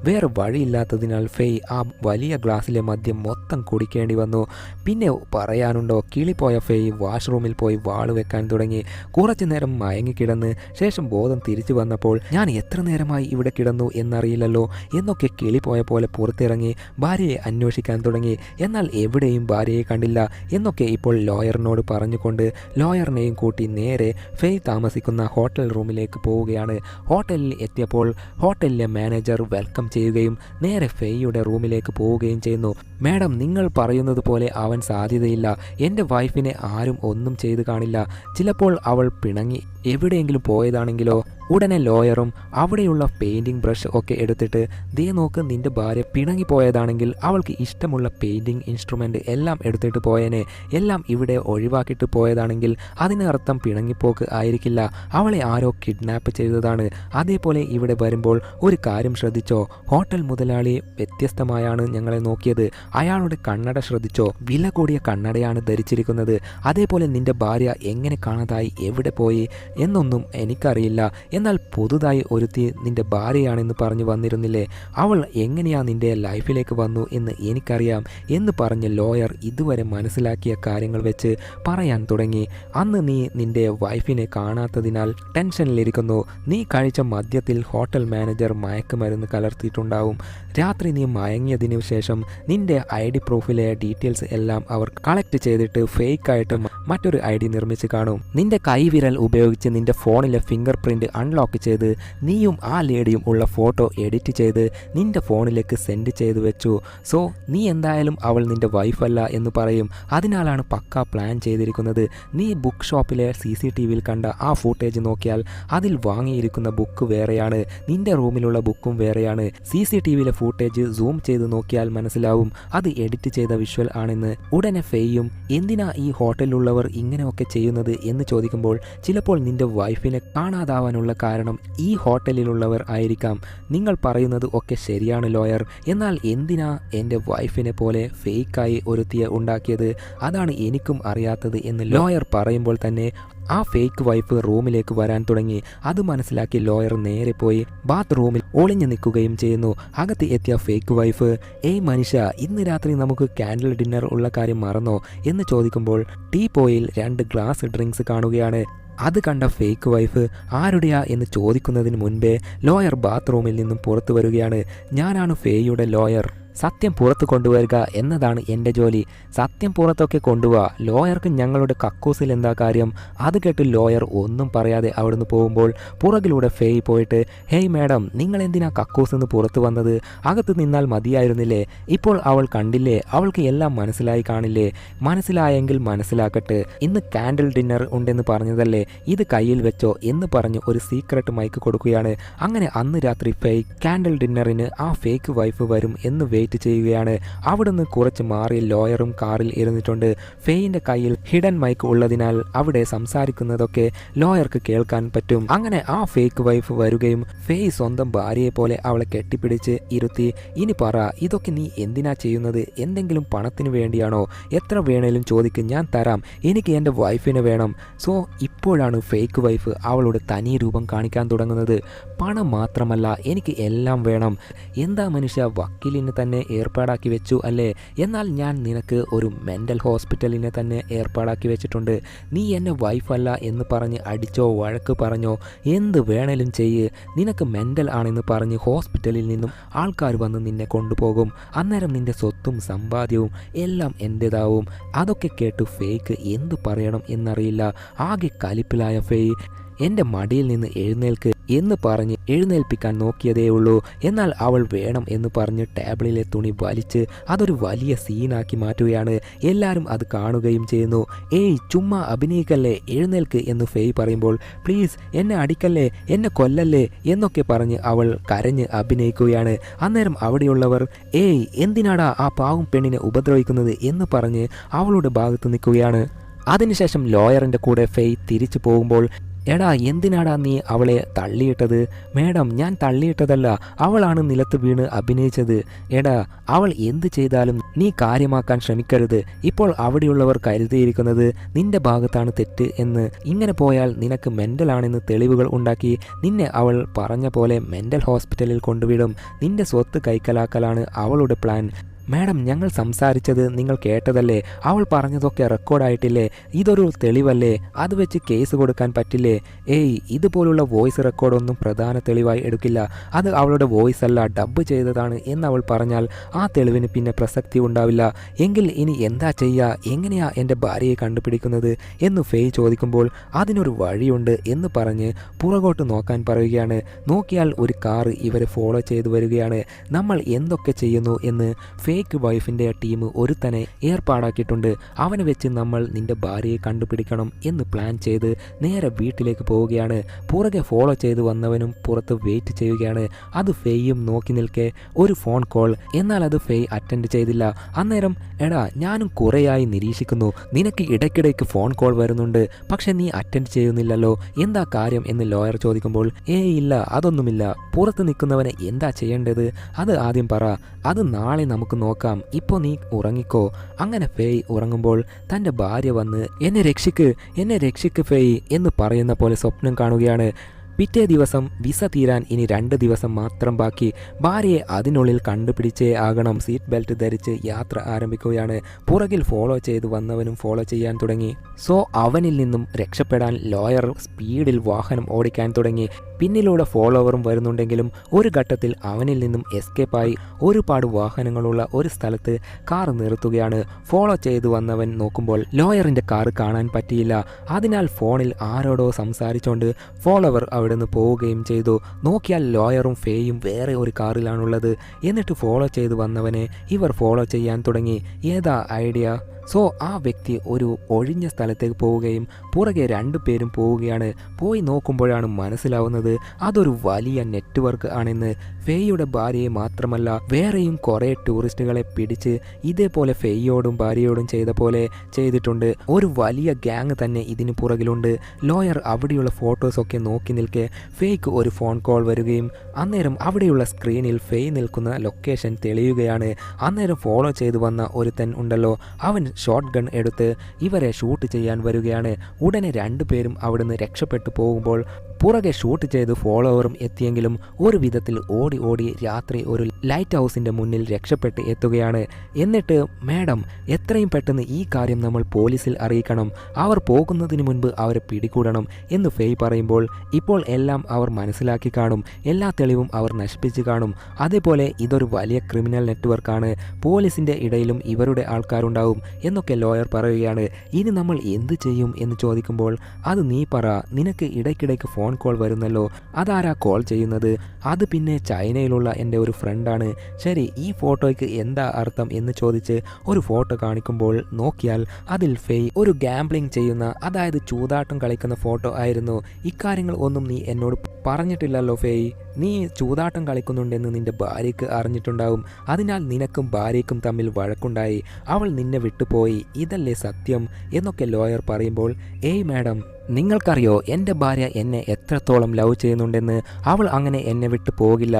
വേറെ വഴിയില്ലാത്തതിനാൽ ഫെയ് ആ വലിയ ഗ്ലാസ്സിലെ മദ്യം മൊത്തം കുടിക്കേണ്ടി വന്നു. പിന്നെ പറയാനുണ്ടോ, കിളിപ്പോയ ഫെയ് വാഷ്റൂമിൽ പോയി വാള് വെക്കാൻ തുടങ്ങി. കുറച്ചു നേരം മയങ്ങിക്കിടന്ന് ശേഷം ബോധം തിരിച്ചു വന്നപ്പോൾ ഞാൻ എത്ര നേരമായി ഇവിടെ കിടന്നു എന്നറിയില്ലല്ലോ എന്നൊക്കെ കിളിപ്പോയ പോലെ പുറത്തിറങ്ങി ഭാര്യയെ അന്വേഷിക്കാൻ തുടങ്ങി. എന്നാൽ എവിടെയും ഭാര്യയെ കണ്ടില്ല എന്നൊക്കെ ഇപ്പോൾ ലോയറിനോട് പറഞ്ഞുകൊണ്ട് ലോയറിനെയും കൂട്ടി നേരെ ഫെയ് താമസിക്കുന്ന ഹോട്ടൽ റൂമിലേക്ക് പോവുകയാണ്. ഹോട്ടലിൽ എത്തിയപ്പോൾ ഹോട്ടലിലെ മാനേജർ വെൽക്കം ചെയ്യുകയും നേരെ ഫെയ്യുടെ റൂമിലേക്ക് പോവുകയും ചെയ്യുന്നു. മാഡം, നിങ്ങൾ പറയുന്നത് പോലെ അവൻ സാധ്യതയില്ല. എൻ്റെ വൈഫിനെ ആരും ഒന്നും ചെയ്തു കാണില്ല. ചിലപ്പോൾ അവൾ പിണങ്ങി എവിടെയെങ്കിലും പോയതാണെങ്കിലോ. ഉടനെ ലോയറും അവിടെയുള്ള പെയിൻറ്റിംഗ് ബ്രഷ് ഒക്കെ എടുത്തിട്ട് ദേ നോക്ക്, നിന്റെ ഭാര്യ പിണങ്ങി പോയതാണെങ്കിൽ അവൾക്ക് ഇഷ്ടമുള്ള പെയിൻറ്റിംഗ് ഇൻസ്ട്രുമെൻ്റ് എല്ലാം എടുത്തിട്ട് പോയേനെ. എല്ലാം ഇവിടെ ഒഴിവാക്കിയിട്ട് പോയതാണെങ്കിൽ അതിനർത്ഥം പിണങ്ങിപ്പോക്ക് ആയിരിക്കില്ല, അവളെ ആരോ കിഡ്നാപ്പ് ചെയ്തതാണ്. അതേപോലെ ഇവിടെ വരുമ്പോൾ ഒരു കാര്യം ശ്രദ്ധിച്ചോ, ഹോട്ടൽ മുതലാളി വ്യത്യസ്തമായാണ് ഞങ്ങളെ നോക്കിയത്. അയാളുടെ കണ്ണട ശ്രദ്ധിച്ചോ, വില കൂടിയ കണ്ണടയാണ് ധരിച്ചിരിക്കുന്നത്. അതേപോലെ നിന്റെ ഭാര്യ എങ്ങനെ കാണാതായി, എവിടെ പോയി എന്നൊന്നും എനിക്കറിയില്ല. എന്നാൽ പുതുതായി ഒരുത്തി നിന്റെ ഭാര്യയാണെന്ന് പറഞ്ഞു വന്നിരുന്നില്ലേ, അവൾ എങ്ങനെയാ നിന്റെ ലൈഫിലേക്ക് വന്നു എന്ന് എനിക്കറിയാം എന്ന് പറഞ്ഞ് ലോയർ ഇതുവരെ മനസ്സിലാക്കിയ കാര്യങ്ങൾ വെച്ച് പറയാൻ തുടങ്ങി. അന്ന് നീ നിന്റെ വൈഫിനെ കാണാത്തതിനാൽ ടെൻഷനിലിരിക്കുന്നു. നീ കഴിച്ച മദ്യത്തിൽ ഹോട്ടൽ മാനേജർ മയക്കുമരുന്ന് കലർത്തിയിട്ടുണ്ടാവും. രാത്രി നീ മയങ്ങിയതിനു ശേഷം നിന്റെ ID പ്രൂഫിലെ ഡീറ്റെയിൽസ് എല്ലാം അവർ കളക്ട് ചെയ്തിട്ട് ഫേക്കായിട്ട് മറ്റൊരു ID നിർമ്മിച്ച് കാണും. നിന്റെ കൈവിരൽ ഉപയോഗിച്ച് നിന്റെ ഫോണിലെ ഫിംഗർ പ്രിന്റ് അൺലോക്ക് ചെയ്ത് നീയും ആ ലേഡിയും ഉള്ള ഫോട്ടോ എഡിറ്റ് ചെയ്ത് നിന്റെ ഫോണിലേക്ക് സെൻഡ് ചെയ്ത് വെച്ചു. സോ നീ എന്തായാലും അവൾ നിന്റെ വൈഫല്ല എന്ന് പറയും. അതിനാലാണ് പക്ക പ്ലാൻ ചെയ്തിരിക്കുന്നത്. നീ ബുക്ക് ഷോപ്പിലെ CCTVയിൽ കണ്ട ആ ഫൂട്ടേജ് നോക്കിയാൽ അതിൽ വാങ്ങിയിരിക്കുന്ന ബുക്ക് വേറെയാണ്, നിന്റെ റൂമിലുള്ള ബുക്കും വേറെയാണ്. CCTVയിലെ ഫൂട്ടേജ് സൂം ചെയ്ത് നോക്കിയാൽ മനസ്സിലാവും അത് എഡിറ്റ് ചെയ്ത വിഷ്വൽ ആണെന്ന്. ഉടനെ ഫെയ്യും എന്തിനാ ഈ ഹോട്ടലിലുള്ളവർ ഇങ്ങനെയൊക്കെ ചെയ്യുന്നത് എന്ന് ചോദിക്കുമ്പോൾ ചിലപ്പോൾ നിന്റെ വൈഫിനെ കാണാതാവാനുള്ള കാരണം ഈ ഹോട്ടലിലുള്ളവർ ആയിരിക്കാം. നിങ്ങൾ പറയുന്നത് ഒക്കെ ശരിയാണ് ലോയർ, എന്നാൽ എന്തിനാ എൻ്റെ വൈഫിനെ പോലെ ഫേക്കായി ഒരുത്തിയെ ഉണ്ടാക്കിയത്, അതാണ് എനിക്കും അറിയാത്തത് എന്ന് ലോയർ പറയുമ്പോൾ തന്നെ ആ ഫേക്ക് വൈഫ് റൂമിലേക്ക് വരാൻ തുടങ്ങി. അത് മനസ്സിലാക്കി ലോയർ നേരെ പോയി ബാത്റൂമിൽ ഒളിഞ്ഞു നിൽക്കുകയും ചെയ്യുന്നു. അകത്ത് എത്തിയ ഫേക്ക് വൈഫ്, ഏയ് മനുഷ്യ, ഇന്ന് രാത്രി നമുക്ക് ക്യാൻഡിൽ ഡിന്നർ ഉള്ള കാര്യം മറന്നോ എന്ന് ചോദിക്കുമ്പോൾ ടീപോയിൽ 2 ഗ്ലാസ് ഡ്രിങ്ക്സ് കാണുകയാണ്. അത് കണ്ട ഫേക്ക് വൈഫ് ആരുടെയാ എന്ന് ചോദിക്കുന്നതിന് മുൻപേ ലോയർ ബാത്റൂമിൽ നിന്നും പുറത്തു വരികയാണ്. ഞാനാണ് ഫേയുടെ ലോയർ, സത്യം പുറത്തു കൊണ്ടുവരിക എന്നതാണ് എൻ്റെ ജോലി. സത്യം പുറത്തൊക്കെ കൊണ്ടുപോവാ. ലോയർക്ക് ഞങ്ങളുടെ കക്കൂസിൽ എന്താ കാര്യം? അത് കേട്ട് ലോയർ ഒന്നും പറയാതെ അവിടുന്ന് പോകുമ്പോൾ പുറകിലൂടെ ഫേയ് പോയിട്ട്, ഹേയ് മാഡം, നിങ്ങൾ എന്തിനാ കക്കൂസിൽ നിന്ന് പുറത്തു വന്നത്? അകത്ത് നിന്നാൽ മതിയായിരുന്നില്ലേ? ഇപ്പോൾ അവൾ കണ്ടില്ലേ? അവൾക്ക് എല്ലാം മനസ്സിലായി കാണില്ലേ? മനസ്സിലായെങ്കിൽ മനസ്സിലാക്കട്ടെ. ഇന്ന് കാൻഡിൽ ഡിന്നർ ഉണ്ടെന്ന് പറഞ്ഞതല്ലേ, ഇത് കയ്യിൽ വെച്ചോ എന്ന് പറഞ്ഞ് ഒരു സീക്രട്ട് മൈക്ക് കൊടുക്കുകയാണ്. അങ്ങനെ അന്ന് രാത്രി ഫേയ് കാൻഡിൽ ഡിന്നറിന് ആ ഫേക്ക് വൈഫ് വരും എന്ന് വെയിറ്റ് ചെയ്യുകയാണ്. അവിടുന്ന് കുറച്ച് മാറി ലോയറും കാറിൽ ഇരുന്നിട്ടുണ്ട്. ഫേയിന്റെ കയ്യിൽ ഹിഡൻ മൈക്ക് ഉള്ളതിനാൽ അവിടെ സംസാരിക്കുന്നതൊക്കെ ലോയർക്ക് കേൾക്കാൻ പറ്റും. അങ്ങനെ ആ ഫേക്ക് വൈഫ് വരികയും ഫേയ് സ്വന്തം ഭാര്യയെ പോലെ അവളെ കെട്ടിപ്പിടിച്ച് ഇരുത്തി, ഇനി പറ, ഇതൊക്കെ നീ എന്തിനാ ചെയ്യുന്നത്? എന്തെങ്കിലും പണത്തിന് വേണ്ടിയാണോ? എത്ര വേണേലും ചോദിക്ക്, ഞാൻ തരാം. എനിക്ക് എൻ്റെ വൈഫിനെ വേണം. സോ ഇപ്പോഴാണ് ഫേക്ക് വൈഫ് അവളുടെ തനി രൂപം കാണിക്കാൻ തുടങ്ങുന്നത്. പണം മാത്രമല്ല, എനിക്ക് എല്ലാം വേണം. എന്താ മനുഷ്യ, വക്കീലിനെ തന്നെ ഏർപ്പാടാക്കി വെച്ചു അല്ലേ? എന്നാൽ ഞാൻ നിനക്ക് ഒരു മെൻ്റൽ ഹോസ്പിറ്റലിനെ തന്നെ ഏർപ്പാടാക്കി വെച്ചിട്ടുണ്ട്. നീ എന്നെ വൈഫല്ല എന്ന് പറഞ്ഞ് അടിച്ചോ വഴക്ക് പറഞ്ഞോ എന്ത് വേണേലും ചെയ്യ്. നിനക്ക് മെൻ്റൽ ആണെന്ന് പറഞ്ഞ് ഹോസ്പിറ്റലിൽ നിന്നും ആൾക്കാർ വന്ന് നിന്നെ കൊണ്ടുപോകും. അന്നേരം നിൻ്റെ സ്വത്തും സമ്പാദ്യവും എല്ലാം എൻ്റേതാവും. അതൊക്കെ കേട്ട് ഫേക്ക് എന്തു പറയണം എന്നറിയില്ല. ആകെ കലിപ്പിലായ ഫേയ്, എൻ്റെ മടിയിൽ നിന്ന് എഴുന്നേൽക്ക് എന്ന് പറഞ്ഞ് എഴുന്നേൽപ്പിക്കാൻ നോക്കിയതേയുള്ളൂ. എന്നാൽ അവൾ വേണം എന്ന് പറഞ്ഞ് ടേബിളിലെ തുണി വലിച്ച് അതൊരു വലിയ സീനാക്കി മാറ്റുകയാണ്. എല്ലാവരും അത് കാണുകയും ചെയ്യുന്നു. ഏയ്, ചുമ്മാ അഭിനയിക്കല്ലേ, എഴുന്നേൽക്ക് എന്ന് ഫേയ് പറയുമ്പോൾ, പ്ലീസ് എന്നെ അടിക്കല്ലേ, എന്നെ കൊല്ലല്ലേ എന്നൊക്കെ പറഞ്ഞ് അവൾ കരഞ്ഞ് അഭിനയിക്കുകയാണ്. അന്നേരം അവിടെയുള്ളവർ, ഏയ് എന്തിനാടാ ആ പാവം പെണ്ണിനെ ഉപദ്രവിക്കുന്നത് എന്ന് പറഞ്ഞ് അവളുടെ ഭാഗത്ത് നിൽക്കുകയാണ്. അതിനുശേഷം ലോയറിൻ്റെ കൂടെ ഫേയ് തിരിച്ചു പോകുമ്പോൾ, എടാ എന്തിനാടാ നീ അവളെ തള്ളിയിട്ടത്? മേഡം, ഞാൻ തള്ളിയിട്ടതല്ല, അവളാണ് നിലത്ത് വീണ് അഭിനയിച്ചത്. എടാ, അവൾ എന്ത് ചെയ്താലും നീ കാര്യമാക്കാൻ ശ്രമിക്കരുത്. ഇപ്പോൾ അവിടെയുള്ളവർ കരുതിയിരിക്കുന്നത് നിന്റെ ഭാഗത്താണ് തെറ്റ് എന്ന്. ഇങ്ങനെ പോയാൽ നിനക്ക് മെൻ്റലാണെന്ന് തെളിവുകൾ ഉണ്ടാക്കി നിന്നെ അവൾ പറഞ്ഞ പോലെ മെൻ്റൽ ഹോസ്പിറ്റലിൽ കൊണ്ടുവിടും. നിന്റെ സ്വത്ത് കൈക്കലാക്കലാണ് അവളുടെ പ്ലാൻ. മാഡം, ഞങ്ങൾ സംസാരിച്ചത് നിങ്ങൾ കേട്ടതല്ലേ? അവൾ പറഞ്ഞതൊക്കെ റെക്കോർഡായിട്ടില്ലേ? ഇതൊരു തെളിവല്ലേ? അത് വെച്ച് കേസ് കൊടുക്കാൻ പറ്റില്ലേ? ഏയ്, ഇതുപോലുള്ള വോയിസ് റെക്കോർഡൊന്നും പ്രധാന തെളിവായി എടുക്കില്ല. അത് അവളുടെ വോയിസ് അല്ല, ഡബ്ബ് ചെയ്തതാണ് എന്നവൾ പറഞ്ഞാൽ ആ തെളിവിന് പിന്നെ പ്രസക്തി ഉണ്ടാവില്ല. എങ്കിൽ ഇനി എന്താ ചെയ്യുക? എങ്ങനെയാ എൻ്റെ ഭാര്യയെ കണ്ടുപിടിക്കുന്നത് എന്ന് ഫേയ് ചോദിക്കുമ്പോൾ, അതിനൊരു വഴിയുണ്ട് എന്ന് പറഞ്ഞ് പുറകോട്ട് നോക്കാൻ പറയുകയാണ്. നോക്കിയാൽ ഒരു കാറ് ഇവരെ ഫോളോ ചെയ്തു വരികയാണ്. നമ്മൾ എന്തൊക്കെ ചെയ്യുന്നു എന്ന് ഫേക്ക് വൈഫിൻ്റെ ടീം ഒരുത്തനെ ഏർപ്പാടാക്കിയിട്ടുണ്ട്. അവനെ വെച്ച് നമ്മൾ നിന്റെ ഭാര്യയെ കണ്ടുപിടിക്കണം എന്ന് പ്ലാൻ ചെയ്ത് നേരെ വീട്ടിലേക്ക് പോവുകയാണ്. പുറകെ ഫോളോ ചെയ്ത് വന്നവനും പുറത്ത് വെയിറ്റ് ചെയ്യുകയാണ്. അത് ഫേയും നോക്കി നിൽക്കെ ഒരു ഫോൺ കോൾ. എന്നാൽ അത് ഫേയ് അറ്റൻഡ് ചെയ്തില്ല. അന്നേരം, എടാ, ഞാനും കുറേയായി നിരീക്ഷിക്കുന്നു, നിനക്ക് ഇടയ്ക്കിടയ്ക്ക് ഫോൺ കോൾ വരുന്നുണ്ട്, പക്ഷെ നീ അറ്റൻഡ് ചെയ്യുന്നില്ലല്ലോ, എന്താ കാര്യം എന്ന് ലോയർ ചോദിക്കുമ്പോൾ, ഏയ് ഇല്ല, അതൊന്നുമില്ല. പുറത്ത് നിൽക്കുന്നവനെ എന്താ ചെയ്യേണ്ടത് അത് ആദ്യം പറ, അത് നാളെ നമുക്ക് നോക്കാം, ഇപ്പോൾ നീ ഉറങ്ങിക്കോ. അങ്ങനെ ഫേയ് ഉറങ്ങുമ്പോൾ തൻ്റെ ഭാര്യ വന്ന്, എന്നെ രക്ഷിക്ക് ഫേയ് എന്ന് പറയുന്ന പോലെ സ്വപ്നം കാണുകയാണ്. പിറ്റേ ദിവസം വിസ തീരാൻ ഇനി 2 ദിവസം മാത്രം ബാക്കി. ഭാര്യയെ അതിനുള്ളിൽ കണ്ടുപിടിച്ചേ ആകണം. സീറ്റ് ബെൽറ്റ് ധരിച്ച് യാത്ര ആരംഭിക്കുകയാണ്. പുറകിൽ ഫോളോ ചെയ്ത് വന്നവനും ഫോളോ ചെയ്യാൻ തുടങ്ങി. സോ അവനിൽ നിന്നും രക്ഷപ്പെടാൻ ലോയർ സ്പീഡിൽ വാഹനം ഓടിക്കാൻ തുടങ്ങി. പിന്നിലൂടെ ഫോളോവറും വരുന്നുണ്ടെങ്കിലും ഒരു ഘട്ടത്തിൽ അവനിൽ നിന്നും എസ്കേപ്പായി ഒരുപാട് വാഹനങ്ങളുള്ള ഒരു സ്ഥലത്ത് കാർ നിർത്തുകയാണ്. ഫോളോ ചെയ്തു വന്നവൻ നോക്കുമ്പോൾ ലോയറിൻ്റെ കാർ കാണാൻ പറ്റിയില്ല. അതിനാൽ ഫോണിൽ ആരോടോ സംസാരിച്ചുകൊണ്ട് ഫോളോവർ അവിടെ നിന്ന് പോവുകയും ചെയ്തു. നോക്കിയാൽ ലോയറും ഫേയും വേറെ ഒരു കാറിലാണുള്ളത്. എന്നിട്ട് ഫോളോ ചെയ്തു വന്നവനെ ഇവർ ഫോളോ ചെയ്യാൻ തുടങ്ങി. ഏതാ ഐഡിയ? സോ ആ വ്യക്തി ഒരു ഒഴിഞ്ഞ സ്ഥലത്തേക്ക് പോവുകയും പുറകെ 2 പേരും പോവുകയാണ്. പോയി നോക്കുമ്പോഴാണ് മനസ്സിലാവുന്നത് അതൊരു വലിയ നെറ്റ്വർക്ക് ആണെന്ന്. ഫേയുടെ ഭാര്യയെ മാത്രമല്ല വേറെയും കുറേ ടൂറിസ്റ്റുകളെ പിടിച്ച് ഇതേപോലെ ഫേയോടും ഭാര്യയോടും ചെയ്ത പോലെ ചെയ്തിട്ടുണ്ട്. ഒരു വലിയ ഗ്യാങ് തന്നെ ഇതിന് പുറകിലുണ്ട്. ലോയർ അവിടെയുള്ള ഫോട്ടോസൊക്കെ നോക്കി നിൽക്കെ ഫേക്ക് ഒരു ഫോൺ കോൾ വരികയും അന്നേരം അവിടെയുള്ള സ്ക്രീനിൽ ഫേയ് നിൽക്കുന്ന ലൊക്കേഷൻ തെളിയുകയാണ്. അന്നേരം ഫോളോ ചെയ്തു വന്ന ഒരുത്തൻ ഉണ്ടല്ലോ, അവൻ ഷോട്ട് ഗൺ എടുത്ത് ഇവരെ ഷൂട്ട് ചെയ്യാൻ വരികയാണ്. ഉടനെ രണ്ടുപേരും അവിടുന്ന് രക്ഷപ്പെട്ടു പോകുമ്പോൾ പുറകെ ഷൂട്ട് ചെയ്ത് ഫോളോവറും എത്തിയെങ്കിലും ഒരു വിധത്തിൽ ഓടി ഓടി രാത്രി ഒരു ലൈറ്റ് ഹൗസിൻ്റെ മുന്നിൽ രക്ഷപ്പെട്ട് എത്തുകയാണ്. എന്നിട്ട് മാഡം എത്രയും പെട്ടെന്ന് ഈ കാര്യം നമ്മൾ പോലീസിൽ അറിയിക്കണം, അവർ പോകുന്നതിന് മുൻപ് അവരെ പിടികൂടണം എന്ന് ഫെയ് പറയുമ്പോൾ ഇപ്പോൾ എല്ലാം അവർ മനസ്സിലാക്കി കാണും, എല്ലാ തെളിവും അവർ നശിപ്പിച്ച് കാണും. അതേപോലെ ഇതൊരു വലിയ ക്രിമിനൽ നെറ്റ്വർക്കാണ്, പോലീസിൻ്റെ ഇടയിലും ഇവരുടെ ആൾക്കാരുണ്ടാവും എന്നൊക്കെ ലോയർ പറയുകയാണ്. ഇനി നമ്മൾ എന്ത് ചെയ്യും എന്ന് ചോദിക്കുമ്പോൾ അത് നീ പറ, നിനക്ക് ഇടയ്ക്കിടയ്ക്ക് ഫോൺ കോൾ വരുന്നല്ലോ, അതാരാ കോൾ ചെയ്യുന്നത്? അത് പിന്നെ ചൈനയിലുള്ള എൻ്റെ ഒരു ഫ്രണ്ടാണ്. ശരി, ഈ ഫോട്ടോയ്ക്ക് എന്താ അർത്ഥം എന്ന് ചോദിച്ച് ഒരു ഫോട്ടോ കാണിക്കുമ്പോൾ നോക്കിയാൽ അതിൽ ഫെയ് ഒരു ഗാംബ്ലിംഗ് ചെയ്യുന്ന, അതായത് ചൂതാട്ടം കളിക്കുന്ന ഫോട്ടോ ആയിരുന്നു. ഇക്കാര്യങ്ങൾ ഒന്നും നീ എന്നോട് പറഞ്ഞിട്ടില്ലല്ലോ ഫെയ്, നീ ചൂതാട്ടം കളിക്കുന്നുണ്ടെന്ന് നിന്റെ ഭാര്യയ്ക്ക് അറിഞ്ഞിട്ടുണ്ടാവും, അതിനാൽ നിനക്കും ഭാര്യയ്ക്കും തമ്മിൽ വഴക്കുണ്ടായി, അവൾ നിന്നെ വിട്ടുപോയി, ഇതല്ലേ സത്യം എന്നൊക്കെ ലോയർ പറയുമ്പോൾ ഏയ് മാഡം, നിങ്ങൾക്കറിയോ എൻ്റെ ഭാര്യ എന്നെ എത്രത്തോളം ലവ് ചെയ്യുന്നുണ്ടെന്ന്, അവൾ അങ്ങനെ എന്നെ വിട്ടു പോകില്ല.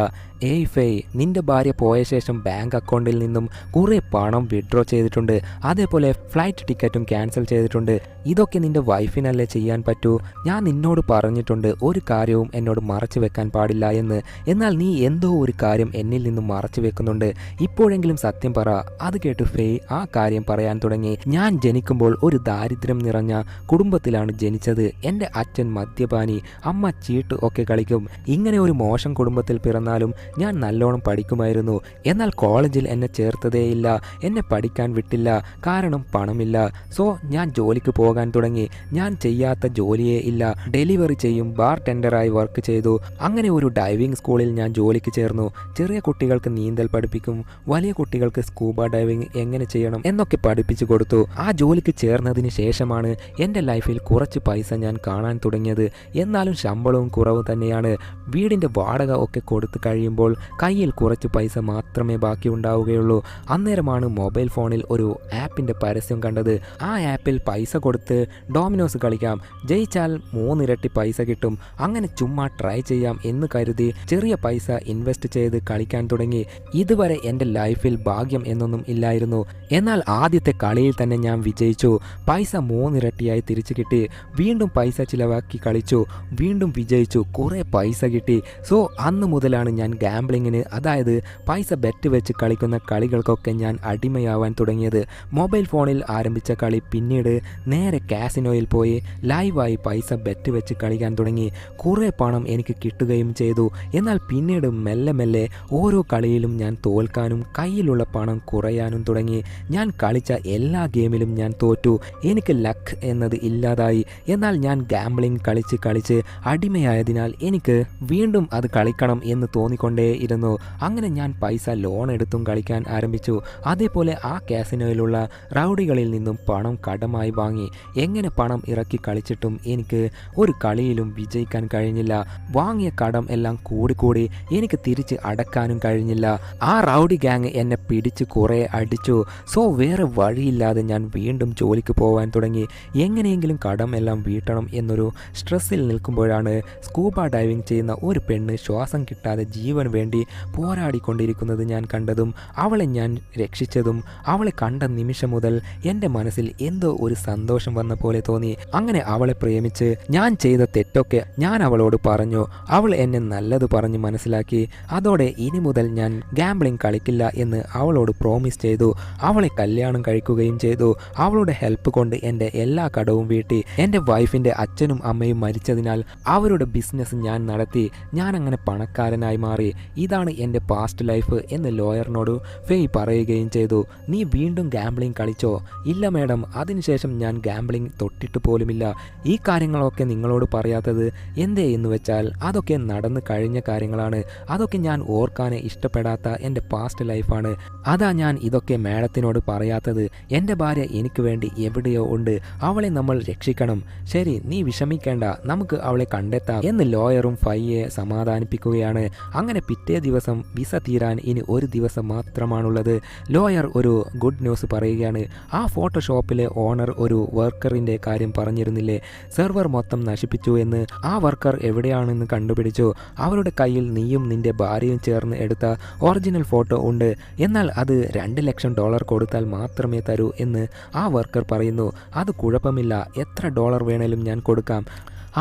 ഏയ് ഫെയ്, നിന്റെ ഭാര്യ പോയ ശേഷം ബാങ്ക് അക്കൗണ്ടിൽ നിന്നും കുറേ പണം വിഡ്രോ ചെയ്തിട്ടുണ്ട്, അതേപോലെ ഫ്ലൈറ്റ് ടിക്കറ്റും ക്യാൻസൽ ചെയ്തിട്ടുണ്ട്. ഇതൊക്കെ നിന്റെ വൈഫിനല്ലേ ചെയ്യാൻ പറ്റൂ? ഞാൻ നിന്നോട് പറഞ്ഞിട്ടുണ്ട് ഒരു കാര്യവും എന്നോട് മറച്ചു വെക്കാൻ പാടില്ല എന്ന്, എന്നാൽ നീ എന്തോ ഒരു കാര്യം എന്നിൽ നിന്നും മറച്ചു വെക്കുന്നുണ്ട്, ഇപ്പോഴെങ്കിലും സത്യം പറ. അത് കേട്ട് ഫെയ് ആ കാര്യം പറയാൻ തുടങ്ങി. ഞാൻ ജനിക്കുമ്പോൾ ഒരു ദാരിദ്ര്യം നിറഞ്ഞ കുടുംബത്തിലാണ് ജനിച്ചത്. എൻ്റെ അച്ഛൻ മദ്യപാനി, അമ്മ ചീട്ട് ഒക്കെ കളിക്കും. ഇങ്ങനെ ഒരു മോശം കുടുംബത്തിൽ പിറന്നാലും ഞാൻ നല്ലോണം പഠിക്കുമായിരുന്നു. എന്നാൽ കോളേജിൽ എന്നെ ചേർത്തതേയില്ല, എന്നെ പഠിക്കാൻ വിട്ടില്ല, കാരണം പണമില്ല. സോ ഞാൻ ജോലിക്ക് പോകാൻ തുടങ്ങി. ഞാൻ ചെയ്യാത്ത ജോലിയേ ഇല്ല, ഡെലിവറി ചെയ്യും, ബാർ ടെൻഡറായി വർക്ക് ചെയ്തു. അങ്ങനെ ഒരു ഡൈവിംഗ് സ്കൂളിൽ ഞാൻ ജോലിക്ക് ചേർന്നു. ചെറിയ കുട്ടികൾക്ക് നീന്തൽ പഠിപ്പിക്കും, വലിയ കുട്ടികൾക്ക് സ്കൂബ ഡൈവിംഗ് എങ്ങനെ ചെയ്യണം എന്നൊക്കെ പഠിപ്പിച്ചു കൊടുത്തു. ആ ജോലിക്ക് ചേർന്നതിന് ശേഷമാണ് എൻ്റെ ലൈഫിൽ കുറച്ച് പൈസ ഞാൻ കാണാൻ തുടങ്ങിയത്. എന്നാലും ശമ്പളവും കുറവ് തന്നെയാണ്. വീടിൻ്റെ വാടക ഒക്കെ കൊടുത്തു കഴിയുമ്പോൾ കയ്യിൽ കുറച്ച് പൈസ മാത്രമേ ബാക്കി ഉണ്ടാവുകയുള്ളൂ. അന്നേരമാണ് മൊബൈൽ ഫോണിൽ ഒരു ആപ്പിൻ്റെ പരസ്യം കണ്ടത്. ആ ആപ്പിൽ പൈസ കൊടുത്ത് ഡോമിനോസ് കളിക്കാം, ജയിച്ചാൽ 3 ഇരട്ടി പൈസ കിട്ടും. അങ്ങനെ ചുമ്മാ ട്രൈ ചെയ്യാം എന്ന് കരുതി ചെറിയ പൈസ ഇൻവെസ്റ്റ് ചെയ്ത് കളിക്കാൻ തുടങ്ങി. ഇതുവരെ എൻ്റെ ലൈഫിൽ ഭാഗ്യം എന്നൊന്നും ഇല്ലായിരുന്നു. എന്നാൽ ആദ്യത്തെ കളിയിൽ തന്നെ ഞാൻ വിജയിച്ചു. പൈസ 3 ഇരട്ടിയായി തിരിച്ചു കിട്ടി. വീണ്ടും പൈസ ചിലവാക്കി കളിച്ചു, വീണ്ടും വിജയിച്ചു, കുറേ പൈസ കിട്ടി. സോ അന്ന് മുതലാണ് ഞാൻ ഗാംബ്ലിങ്ങിന്, അതായത് പൈസ ബെറ്റ് വെച്ച് കളിക്കുന്ന കളികൾക്കൊക്കെ ഞാൻ അടിമയാവാൻ തുടങ്ങിയത്. മൊബൈൽ ഫോണിൽ ആരംഭിച്ച കളി പിന്നീട് നേരെ കാസിനോയിൽ പോയി ലൈവായി പൈസ ബെറ്റ് വെച്ച് കളിക്കാൻ തുടങ്ങി. കുറേ പണം എനിക്ക് കിട്ടുകയും ചെയ്തു. എന്നാൽ പിന്നീട് മെല്ലെ മെല്ലെ ഓരോ കളിയിലും ഞാൻ തോൽക്കാനും കയ്യിലുള്ള പണം കുറയാനും തുടങ്ങി. ഞാൻ കളിച്ച എല്ലാ ഗെയിമിലും ഞാൻ തോറ്റു. എനിക്ക് ലക്ക് എന്നത് ഇല്ലാതായി. എന്നാൽ ഞാൻ ഗാംബ്ലിംഗ് കളിച്ച് കളിച്ച് അടിമയായതിനാൽ എനിക്ക് വീണ്ടും അത് കളിക്കണം എന്ന് തോന്നിക്കൊണ്ടേയിരുന്നു. അങ്ങനെ ഞാൻ പൈസ ലോൺ എടുത്തും കളിക്കാൻ ആരംഭിച്ചു. അതേപോലെ ആ കാസിനോയിലുള്ള റൗഡികളിൽ നിന്നും പണം കടമായി വാങ്ങി. എങ്ങനെ പണം ഇറക്കി കളിച്ചിട്ടും എനിക്ക് ഒരു കളിയിലും വിജയിക്കാൻ കഴിഞ്ഞില്ല. വാങ്ങിയ കടം എല്ലാം കൂടിക്കൂടി എനിക്ക് തിരിച്ച് അടക്കാനും കഴിഞ്ഞില്ല. ആ റൗഡി ഗ്യാങ് എന്നെ പിടിച്ച് കുറേ അടിച്ചു. സോ വേറെ വഴിയില്ലാതെ ഞാൻ വീണ്ടും ജോലിക്ക് പോകാൻ തുടങ്ങി. എങ്ങനെയെങ്കിലും കടം എല്ലാം വീട്ടണം എന്നൊരു സ്ട്രെസ്സിൽ നിൽക്കുമ്പോഴാണ് സ്കൂബ ഡൈവിംഗ് ചെയ്യുന്ന ഒരു പെണ്ണ് ശ്വാസം കിട്ടാതെ ജീവൻ വേണ്ടി പോരാടിക്കൊണ്ടിരിക്കുന്നത് ഞാൻ കണ്ടതും അവളെ ഞാൻ രക്ഷിച്ചതും. അവളെ കണ്ട നിമിഷം മുതൽ എൻ്റെ മനസ്സിൽ എന്തോ ഒരു സന്തോഷം വന്ന പോലെ തോന്നി. അങ്ങനെ അവളെ പ്രേമിച്ച് ഞാൻ ചെയ്ത തെറ്റൊക്കെ ഞാൻ അവളോട് പറഞ്ഞു. അവൾ എന്നെ നല്ലത് പറഞ്ഞ് മനസ്സിലാക്കി. അതോടെ ഇനി മുതൽ ഞാൻ ഗാംബ്ലിംഗ് കളിക്കില്ല എന്ന് അവളോട് പ്രോമിസ് ചെയ്തു. അവളെ കല്യാണം കഴിക്കുകയും ചെയ്തു. അവളുടെ ഹെൽപ്പ് കൊണ്ട് എൻ്റെ എല്ലാ കടവും വീട്ടി. എൻ്റെ വൈഫിൻ്റെ അച്ഛനും അമ്മയും മരിച്ചതിനാൽ അവരുടെ ബിസിനസ് ഞാൻ നടത്തി. ഞാൻ അങ്ങനെ പണക്കാരനായി മാറി. ഇതാണ് എൻ്റെ പാസ്റ്റ് ലൈഫ് എന്ന് ലോയറിനോട് ഫെയ് പറയുകയും ചെയ്തു. നീ വീണ്ടും ഗാംബ്ലിംഗ് കളിച്ചോ? ഇല്ല മാഡം, അതിനുശേഷം ഞാൻ ഗാംബ്ലിംഗ് തൊട്ടിട്ട് പോലുമില്ല. ഈ കാര്യങ്ങളൊക്കെ നിങ്ങളോട് പറയാത്തത് എന്തേ എന്ന് വെച്ചാൽ അതൊക്കെ നടന്നു കഴിഞ്ഞ കാര്യങ്ങളാണ്. അതൊക്കെ ഞാൻ ഓർക്കാനെ ഇഷ്ടപ്പെടാത്ത എൻ്റെ പാസ്റ്റ് ലൈഫാണ്. അതാ ഞാൻ ഇതൊക്കെ മാഡത്തിനോട് പറയാത്തത്. എൻ്റെ ഭാര്യ എനിക്ക് വേണ്ടി എവിടെയോ ഉണ്ട്, അവളെ നമ്മൾ രക്ഷിക്കണം. ശരി, നീ വിഷമിക്കേണ്ട, നമുക്ക് അവളെ കണ്ടെത്താം എന്ന് ലോയറും ഫൈയെ സമാധാനിപ്പിക്കുകയാണ്. അങ്ങനെ പിറ്റേ ദിവസം വിസ തീരാൻ ഇനി ഒരു ദിവസം മാത്രമാണുള്ളത്. ലോയർ ഒരു ഗുഡ് ന്യൂസ് പറയുകയാണ്. ആ ഫോട്ടോഷോപ്പിലെ ഓണർ ഒരു വർക്കറിന്റെ കാര്യം പറഞ്ഞിരുന്നില്ലേ, സെർവർ മൊത്തം നശിപ്പിച്ചു എന്ന്. ആ വർക്കർ എവിടെയാണെന്ന് കണ്ടുപിടിച്ചു. അവരുടെ കയ്യിൽ നീയും നിന്റെ ഭാര്യയും ചേർന്ന് എടുത്ത ഒറിജിനൽ ഫോട്ടോ ഉണ്ട്. എന്നാൽ അത് $2,00,000 കൊടുത്താൽ മാത്രമേ തരൂ എന്ന് ആ വർക്കർ പറയുന്നു. അത് കുഴപ്പമില്ല, എത്ര ഡോളർ വേണേലും ഞാൻ കൊടുക്കാം.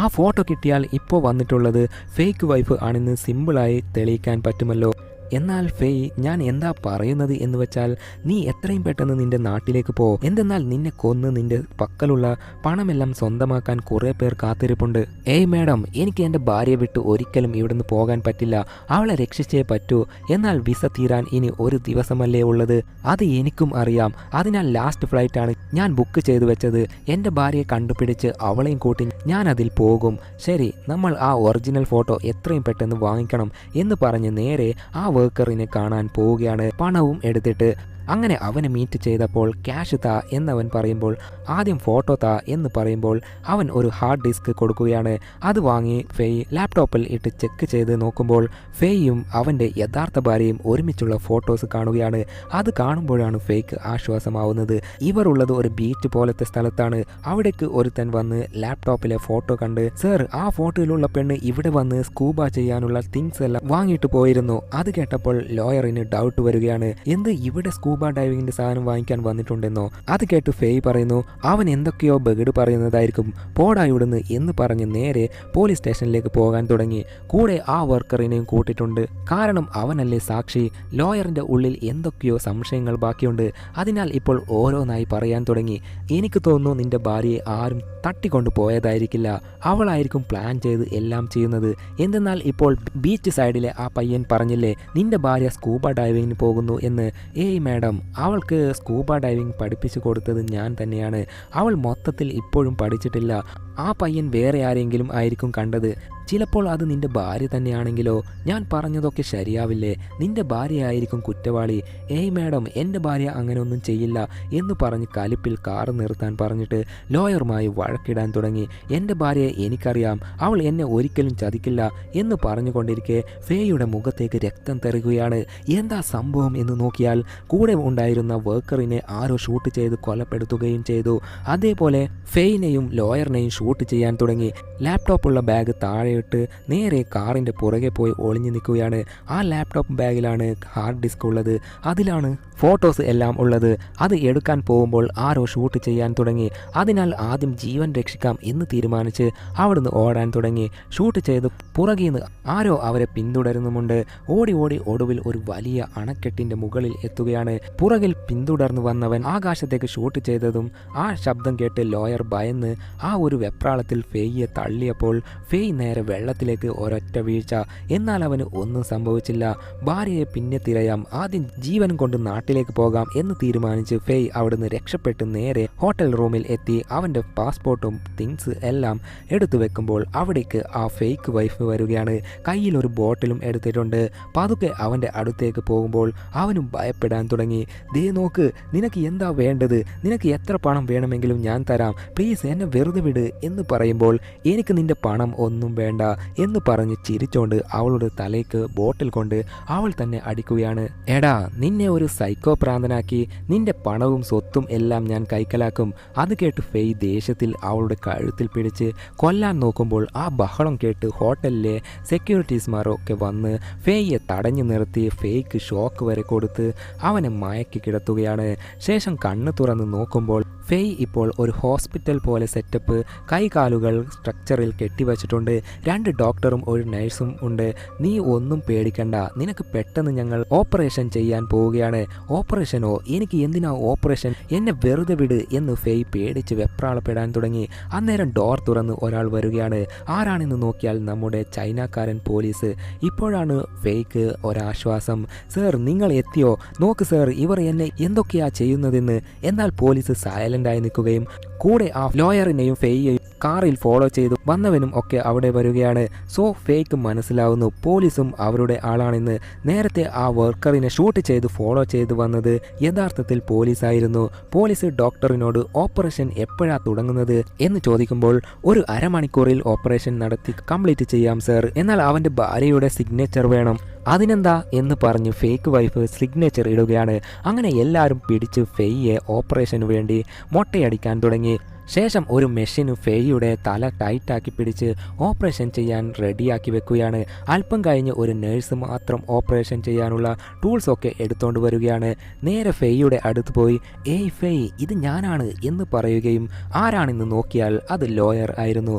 ആ ഫോട്ടോ കിട്ടിയാൽ ഇപ്പോൾ വന്നിട്ടുള്ളത് ഫേക്ക് വൈഫ് ആണെന്ന് സിമ്പിളായി തെളിയിക്കാൻ പറ്റുമല്ലോ. എന്നാൽ ഫെയ്, ഞാൻ എന്താ പറയുന്നത് എന്ന് വെച്ചാൽ നീ എത്രയും പെട്ടെന്ന് നിന്റെ നാട്ടിലേക്ക് പോ. എന്തെന്നാൽ നിന്നെ കൊന്ന് നിന്റെ പക്കലുള്ള പണമെല്ലാം സ്വന്തമാക്കാൻ കുറേ പേർ കാത്തിരിപ്പുണ്ട്. ഏയ് മാഡം, എനിക്ക് എൻ്റെ ഭാര്യയെ വിട്ട് ഒരിക്കലും ഇവിടുന്ന് പോകാൻ പറ്റില്ല. അവളെ രക്ഷിച്ചേ പറ്റൂ. എന്നാൽ വിസ തീരാൻ ഇനി ഒരു ദിവസമല്ലേ ഉള്ളത്. അത് എനിക്കും അറിയാം. അതിനാൽ ലാസ്റ്റ് ഫ്ലൈറ്റാണ് ഞാൻ ബുക്ക് ചെയ്തു വെച്ചത്. എൻ്റെ ഭാര്യയെ കണ്ടുപിടിച്ച് അവളെയും കൂട്ടി ഞാൻ അതിൽ പോകും. ശരി, നമ്മൾ ആ ഒറിജിനൽ ഫോട്ടോ എത്രയും പെട്ടെന്ന് വാങ്ങിക്കണം എന്ന് പറഞ്ഞ് നേരെ ആ വർക്കറിനെ കാണാൻ പോവുകയാണ്, പണവും എടുത്തിട്ട്. അങ്ങനെ അവനെ മീറ്റ് ചെയ്തപ്പോൾ ക്യാഷ് താ എന്നവൻ പറയുമ്പോൾ ആദ്യം ഫോട്ടോ താ എന്ന് പറയുമ്പോൾ അവൻ ഒരു ഹാർഡ് ഡിസ്ക് കൊടുക്കുകയാണ്. അത് വാങ്ങി ഫെയ് ലാപ്ടോപ്പിൽ ഇട്ട് ചെക്ക് ചെയ്ത് നോക്കുമ്പോൾ ഫെയ്യും അവൻ്റെ യഥാർത്ഥ ഭാര്യയും ഒരുമിച്ചുള്ള ഫോട്ടോസ് കാണുകയാണ്. അത് കാണുമ്പോഴാണ് ഫെയ്ക്ക് ആശ്വാസമാവുന്നത്. ഇവർ ഉള്ളത് ഒരു ബീച്ച് പോലത്തെ സ്ഥലത്താണ്. അവിടേക്ക് ഒരുത്തൻ വന്ന് ലാപ്ടോപ്പിലെ ഫോട്ടോ കണ്ട്, സർ, ആ ഫോട്ടോയിലുള്ള പെണ്ണ് ഇവിടെ വന്ന് സ്കൂബ ചെയ്യാനുള്ള തിങ്സ് എല്ലാം വാങ്ങിയിട്ട് പോയിരുന്നു. അത് കേട്ടപ്പോൾ ലോയറിന് ഡൗട്ട് വരികയാണ്. എന്ത്, ഇവിടെ സ്കൂബ ഡൈവിങ്ങിന്റെ സാധനം വാങ്ങിക്കാൻ വന്നിട്ടുണ്ടെന്നോ? അത് കേട്ട് ഫെയ് പറയുന്നു, അവൻ എന്തൊക്കെയോ ബഗഡ് പറയുന്നതായിരിക്കും, പോടാ ഇവിടുന്ന് എന്ന് പറഞ്ഞ് നേരെ പോലീസ് സ്റ്റേഷനിലേക്ക് പോകാൻ തുടങ്ങി. കൂടെ ആ വർക്കറിനെയും കൂട്ടിയിട്ടുണ്ട്. കാരണം അവനല്ലേ സാക്ഷി. ലോയറിന്റെ ഉള്ളിൽ എന്തൊക്കെയോ സംശയങ്ങൾ ബാക്കിയുണ്ട്. അതിനാൽ ഇപ്പോൾ ഓരോന്നായി പറയാൻ തുടങ്ങി. എനിക്ക് തോന്നുന്നു നിന്റെ ഭാര്യയെ ആരും തട്ടിക്കൊണ്ടു പോയതായിരിക്കില്ല. അവളായിരിക്കും പ്ലാൻ ചെയ്ത് എല്ലാം ചെയ്യുന്നത്. എന്തെന്നാൽ ഇപ്പോൾ ബീച്ച് സൈഡിലെ ആ പയ്യൻ പറഞ്ഞില്ലേ നിന്റെ ഭാര്യ സ്കൂബ ഡൈവിങ്ങിന് പോകുന്നു എന്ന്. ഏയ് മാഡം, അവൾക്ക് സ്കൂബ ഡൈവിംഗ് പഠിപ്പിച്ചു കൊടുത്തത് ഞാൻ തന്നെയാണ്. അവൾ മൊത്തത്തിൽ ഇപ്പോഴും പഠിച്ചിട്ടില്ല. ആ പയ്യൻ വേറെ ആരെങ്കിലും ആയിരിക്കും കണ്ടത്. ചിലപ്പോൾ അത് നിന്റെ ഭാര്യ തന്നെയാണെങ്കിലോ? ഞാൻ പറഞ്ഞതൊക്കെ ശരിയാവില്ലേ? നിന്റെ ഭാര്യയായിരിക്കും കുറ്റവാളി. ഏയ് മാഡം, എൻ്റെ ഭാര്യ അങ്ങനെയൊന്നും ചെയ്യില്ല എന്ന് പറഞ്ഞ് കലിപ്പിൽ കാർ നിർത്താൻ പറഞ്ഞിട്ട് ലോയറുമായി വഴക്കിടാൻ തുടങ്ങി. എൻ്റെ ഭാര്യയെ എനിക്കറിയാം, അവൾ എന്നെ ഒരിക്കലും ചതിക്കില്ല എന്ന് പറഞ്ഞുകൊണ്ടിരിക്കെ ഫേയുടെ മുഖത്തേക്ക് രക്തം തെറിക്കുകയാണ്. എന്താ സംഭവം എന്ന് നോക്കിയാൽ കൂടെ ഉണ്ടായിരുന്ന വർക്കറിനെ ആരോ ഷൂട്ട് ചെയ്ത് കൊലപ്പെടുത്തുകയും ചെയ്തു. അതേപോലെ ഫെയിനെയും ലോയറിനെയും ഷൂട്ട് ചെയ്യാൻ തുടങ്ങി. ലാപ്ടോപ്പുള്ള ബാഗ് താഴെയിട്ട് നേരെ കാറിൻ്റെ പുറകെ പോയി ഒളിഞ്ഞു നിൽക്കുകയാണ്. ആ ലാപ്ടോപ്പ് ബാഗിലാണ് ഹാർഡ് ഡിസ്ക് ഉള്ളത്. അതിലാണ് ഫോട്ടോസ് എല്ലാം ഉള്ളത്. അത് എടുക്കാൻ പോകുമ്പോൾ ആരോ ഷൂട്ട് ചെയ്യാൻ തുടങ്ങി. അതിനാൽ ആദ്യം ജീവൻ രക്ഷിക്കാം എന്ന് തീരുമാനിച്ച് അവിടുന്ന് ഓടാൻ തുടങ്ങി. ഷൂട്ട് ചെയ്ത് പുറകിൽ നിന്ന് ആരോ അവരെ പിന്തുടരുന്നുമുണ്ട്. ഓടി ഓടി ഒടുവിൽ ഒരു വലിയ അണക്കെട്ടിൻ്റെ മുകളിൽ എത്തുകയാണ്. പുറകിൽ പിന്തുടർന്നു വന്നവൻ ആകാശത്തേക്ക് ഷൂട്ട് ചെയ്തതും ആ ശബ്ദം കേട്ട് ലോയർ ഭയന്ന് ആ ഒരു വെപ്രാളത്തിൽ ഫെയ്യെ തള്ളിയപ്പോൾ ഫെയ് നേരെ വെള്ളത്തിലേക്ക് ഒരൊറ്റ വീഴ്ച. എന്നാൽ അവന് ഒന്നും സംഭവിച്ചില്ല. ഭാര്യയെ പിന്നെ തിരയാം, ആദ്യം ജീവൻ കൊണ്ട് നാട്ടിലേക്ക് പോകാം എന്ന് തീരുമാനിച്ച് ഫെയ് അവിടുന്ന് രക്ഷപ്പെട്ട് നേരെ ഹോട്ടൽ റൂമിൽ എത്തി അവൻ്റെ പാസ്പോർട്ടും തിങ്സ് എല്ലാം എടുത്തു വെക്കുമ്പോൾ അവിടേക്ക് ആ ഫേക്ക് വൈഫ് വരികയാണ്. കയ്യിൽ ഒരു ബോട്ടിലും എടുത്തിട്ടുണ്ട്. പതുക്കെ അവൻ്റെ അടുത്തേക്ക് പോകുമ്പോൾ അവനും ഭയപ്പെടാൻ തുടങ്ങി. ദേ നോക്ക്, നിനക്ക് എന്താ വേണ്ടത്? നിനക്ക് എത്ര പണം വേണമെങ്കിലും ഞാൻ തരാം, പ്ലീസ് എന്നെ വെറുതെ വിട് എന്ന് പറയുമ്പോൾ എനിക്ക് നിന്റെ പണം ഒന്നും വേണ്ട എന്ന് പറഞ്ഞ് ചിരിച്ചോണ്ട് അവളുടെ തലയ്ക്ക് ബോട്ടിൽ കൊണ്ട് അവൾ തന്നെ അടിക്കുകയാണ്. എടാ, നിന്നെ ഒരു സൈക്കോ പ്രാന്തനാക്കി നിന്റെ പണവും സ്വത്തും എല്ലാം ഞാൻ കൈക്കലാക്കും. അത് കേട്ട് ഫെയ് ദേഷ്യത്തിൽ അവളുടെ കഴുത്തിൽ പിടിച്ച് കൊല്ലാൻ നോക്കുമ്പോൾ ആ ബഹളം കേട്ട് ഹോട്ടലിലെ സെക്യൂരിറ്റീസ്മാരൊക്കെ വന്ന് ഫെയ്യെ തടഞ്ഞു നിർത്തി ഫെയ്ക്ക് ഷോക്ക് വരെ കൊടുത്ത് അവനെ മയക്കി കിടത്തുകയാണ്. ശേഷം കണ്ണ് തുറന്ന് നോക്കുമ്പോൾ ഫെയ് ഇപ്പോൾ ഒരു ഹോസ്പിറ്റൽ പോലെ സെറ്റപ്പ്, കൈകാലുകൾ സ്ട്രക്ചറിൽ കെട്ടിവച്ചിട്ടുണ്ട്. 2 ഡോക്ടറും ഒരു നഴ്സും ഉണ്ട്. നീ ഒന്നും പേടിക്കണ്ട, നിനക്ക് പെട്ടെന്ന് ഞങ്ങൾ ഓപ്പറേഷൻ ചെയ്യാൻ പോവുകയാണ്. ഓപ്പറേഷനോ? എനിക്ക് എന്തിനാ ഓപ്പറേഷൻ? എന്നെ വെറുതെ വിട് എന്ന് ഫെയ് പേടിച്ച് വെപ്രാളപ്പെടാൻ തുടങ്ങി. അന്നേരം ഡോർ തുറന്ന് ഒരാൾ വരികയാണ്. ആരാണെന്ന് നോക്കിയാൽ നമ്മുടെ ചൈനക്കാരൻ പോലീസ്. ഇപ്പോഴാണ് ഫെയ്ക്ക് ഒരാശ്വാസം. സർ, നിങ്ങൾ എത്തിയോ? നോക്ക് സർ, ഇവർ എന്നെ എന്തൊക്കെയാ ചെയ്യുന്നതെന്ന്. എന്നാൽ പോലീസ് സൈലന്റ് സൈലൻ്റായി നിൽക്കുകയും കൂടെ ആ ലോയറിനെയും ഫെയ്യെയും കാറിൽ ഫോളോ ചെയ്തു വന്നവനും ഒക്കെ അവിടെ വരികയാണ്. സോ ഫെയ്ക്ക് മനസ്സിലാവുന്നു പോലീസും അവരുടെ ആളാണെന്ന്. നേരത്തെ ആ വർക്കറിനെ ഷൂട്ട് ചെയ്ത് ഫോളോ ചെയ്ത് വന്നത് യഥാർത്ഥത്തിൽ പോലീസായിരുന്നു. പോലീസ് ഡോക്ടറിനോട് ഓപ്പറേഷൻ എപ്പോഴാ തുടങ്ങുന്നത് എന്ന് ചോദിക്കുമ്പോൾ ഒരു അരമണിക്കൂറിൽ ഓപ്പറേഷൻ നടത്തി കംപ്ലീറ്റ് ചെയ്യാം സർ, എന്നാൽ അവൻ്റെ ഭാര്യയുടെ സിഗ്നേച്ചർ വേണം. അതിനെന്താ എന്ന് പറഞ്ഞ് ഫേക്ക് വൈഫ് സിഗ്നേച്ചർ ഇടുകയാണ്. അങ്ങനെ എല്ലാവരും പിടിച്ച് ഫെയ്യെ ഓപ്പറേഷന് വേണ്ടി മൊട്ടയടിക്കാൻ തുടങ്ങി. ശേഷം ഒരു മെഷീന് ഫെയ്യുടെ തല ടൈറ്റാക്കി പിടിച്ച് ഓപ്പറേഷൻ ചെയ്യാൻ റെഡിയാക്കി വെക്കുകയാണ്. അല്പം കഴിഞ്ഞ് ഒരു നേഴ്സ് മാത്രം ഓപ്പറേഷൻ ചെയ്യാനുള്ള ടൂൾസൊക്കെ എടുത്തുകൊണ്ട് വരികയാണ്. നേരെ ഫെയ്യുടെ അടുത്ത് പോയി ഏയ് ഫെയ്, ഇത് ഞാനാണ് എന്ന് പറയുകയും ആരാണെന്ന് നോക്കിയാൽ അത് ലോയർ ആയിരുന്നു.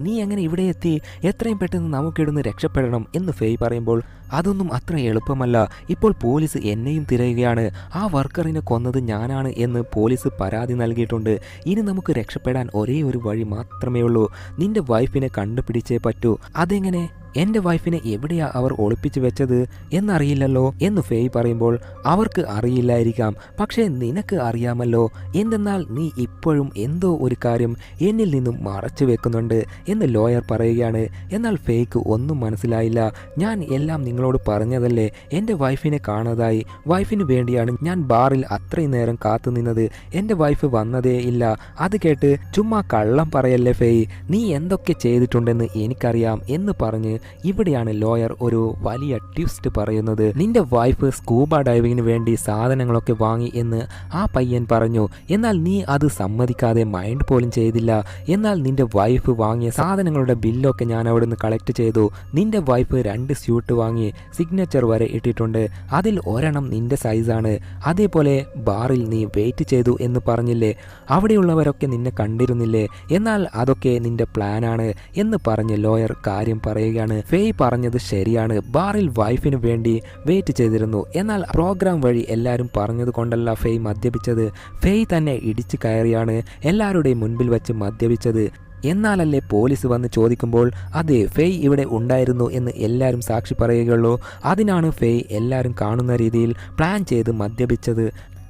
നീ എങ്ങനെ ഇവിടെ എത്തി? എത്രയും പെട്ടെന്ന് നമുക്കിടുന്ന് രക്ഷപ്പെടണം എന്ന് ഫെയ് പറയുമ്പോൾ അതൊന്നും അത്ര എളുപ്പമല്ല, ഇപ്പോൾ പോലീസ് എന്നെയും തിരയുകയാണ്. ആ വർക്കറിനെ കൊന്നത് ഞാനാണ് എന്ന് പോലീസ് പരാതി നൽകിയിട്ടുണ്ട്. ഇനി നമുക്ക് രക്ഷപ്പെടാൻ ഒരേ ഒരു വഴി മാത്രമേ ഉള്ളൂ. നിന്റെ വൈഫിനെ കണ്ടുപിടിച്ചേ പറ്റൂ. അതെങ്ങനെ? എൻ്റെ വൈഫിനെ എവിടെയാ അവർ ഒളിപ്പിച്ചു വെച്ചത് എന്നറിയില്ലല്ലോ എന്ന് ഫെയ് പറയുമ്പോൾ അവർക്ക് അറിയില്ലായിരിക്കാം, പക്ഷേ നിനക്ക് അറിയാമല്ലോ. എന്തെന്നാൽ നീ ഇപ്പോഴും എന്തോ ഒരു കാര്യം എന്നിൽ നിന്നും മറച്ചു വെക്കുന്നുണ്ട് എന്ന് ലോയർ പറയുകയാണ്. എന്നാൽ ഫെയ്ക്ക് ഒന്നും മനസ്സിലായില്ല. ഞാൻ എല്ലാം നിങ്ങളോട് പറഞ്ഞതല്ലേ, എൻ്റെ വൈഫിനെ കാണാതായി. വൈഫിന് വേണ്ടിയാണ് ഞാൻ ബാറിൽ അത്രയും നേരം കാത്തു നിന്നത്. എൻ്റെ വൈഫ് വന്നതേ ഇല്ല. അത് കേട്ട് ചുമ്മാ കള്ളം പറയല്ലേ ഫെയ്, നീ എന്തൊക്കെ ചെയ്തിട്ടുണ്ടെന്ന് എനിക്കറിയാം എന്ന് പറഞ്ഞ് ഇവിടെയാണ് ലോയർ ഒരു വലിയ ട്വിസ്റ്റ് പറയുന്നത്. നിന്റെ വൈഫ് സ്കൂബ ഡൈവിങ്ങിന് വേണ്ടി സാധനങ്ങളൊക്കെ വാങ്ങി എന്ന് ആ പയ്യൻ പറഞ്ഞു. എന്നാൽ നീ അത് സമ്മതിക്കാതെ മൈൻഡ് പോലും ചെയ്തില്ല. എന്നാൽ നിന്റെ വൈഫ് വാങ്ങിയ സാധനങ്ങളുടെ ബില്ലൊക്കെ ഞാൻ അവിടുന്ന് കളക്ട് ചെയ്തു. നിന്റെ വൈഫ് 2 സ്യൂട്ട് വാങ്ങി, സിഗ്നേച്ചർ വരെ ഇട്ടിട്ടുണ്ട്. അതിൽ ഒരെണ്ണം നിന്റെ സൈസാണ്. അതേപോലെ ബാറിൽ നീ വെയിറ്റ് ചെയ്തു എന്ന് പറഞ്ഞില്ലേ, അവിടെയുള്ളവരൊക്കെ നിന്നെ കണ്ടിരുന്നില്ലേ? എന്നാൽ അതൊക്കെ നിന്റെ പ്ലാനാണ് എന്ന് പറഞ്ഞ് ലോയർ കാര്യം പറയുകയാണ്. ഫെയ് പറഞ്ഞത് ശരിയാണ്. ബാറിൽ വൈഫിന് വേണ്ടി വെയിറ്റ് ചെയ്തിരുന്നു. എന്നാൽ പ്രോഗ്രാം വഴി എല്ലാവരും പറഞ്ഞത് കൊണ്ടല്ല ഫെയ് മദ്യപിച്ചത്. ഫെയ് തന്നെ ഇടിച്ചു കയറിയാണ് എല്ലാവരുടെയും മുൻപിൽ വെച്ച് മദ്യപിച്ചത്. എന്നാലല്ലേ പോലീസ് വന്ന് ചോദിക്കുമ്പോൾ അതെ ഫെയ് ഇവിടെ ഉണ്ടായിരുന്നു എന്ന് എല്ലാവരും സാക്ഷി പറയുകയുള്ളൂ. അതിനാണ് ഫെയ് എല്ലാവരും കാണുന്ന രീതിയിൽ പ്ലാൻ ചെയ്ത് മദ്യപിച്ചത്.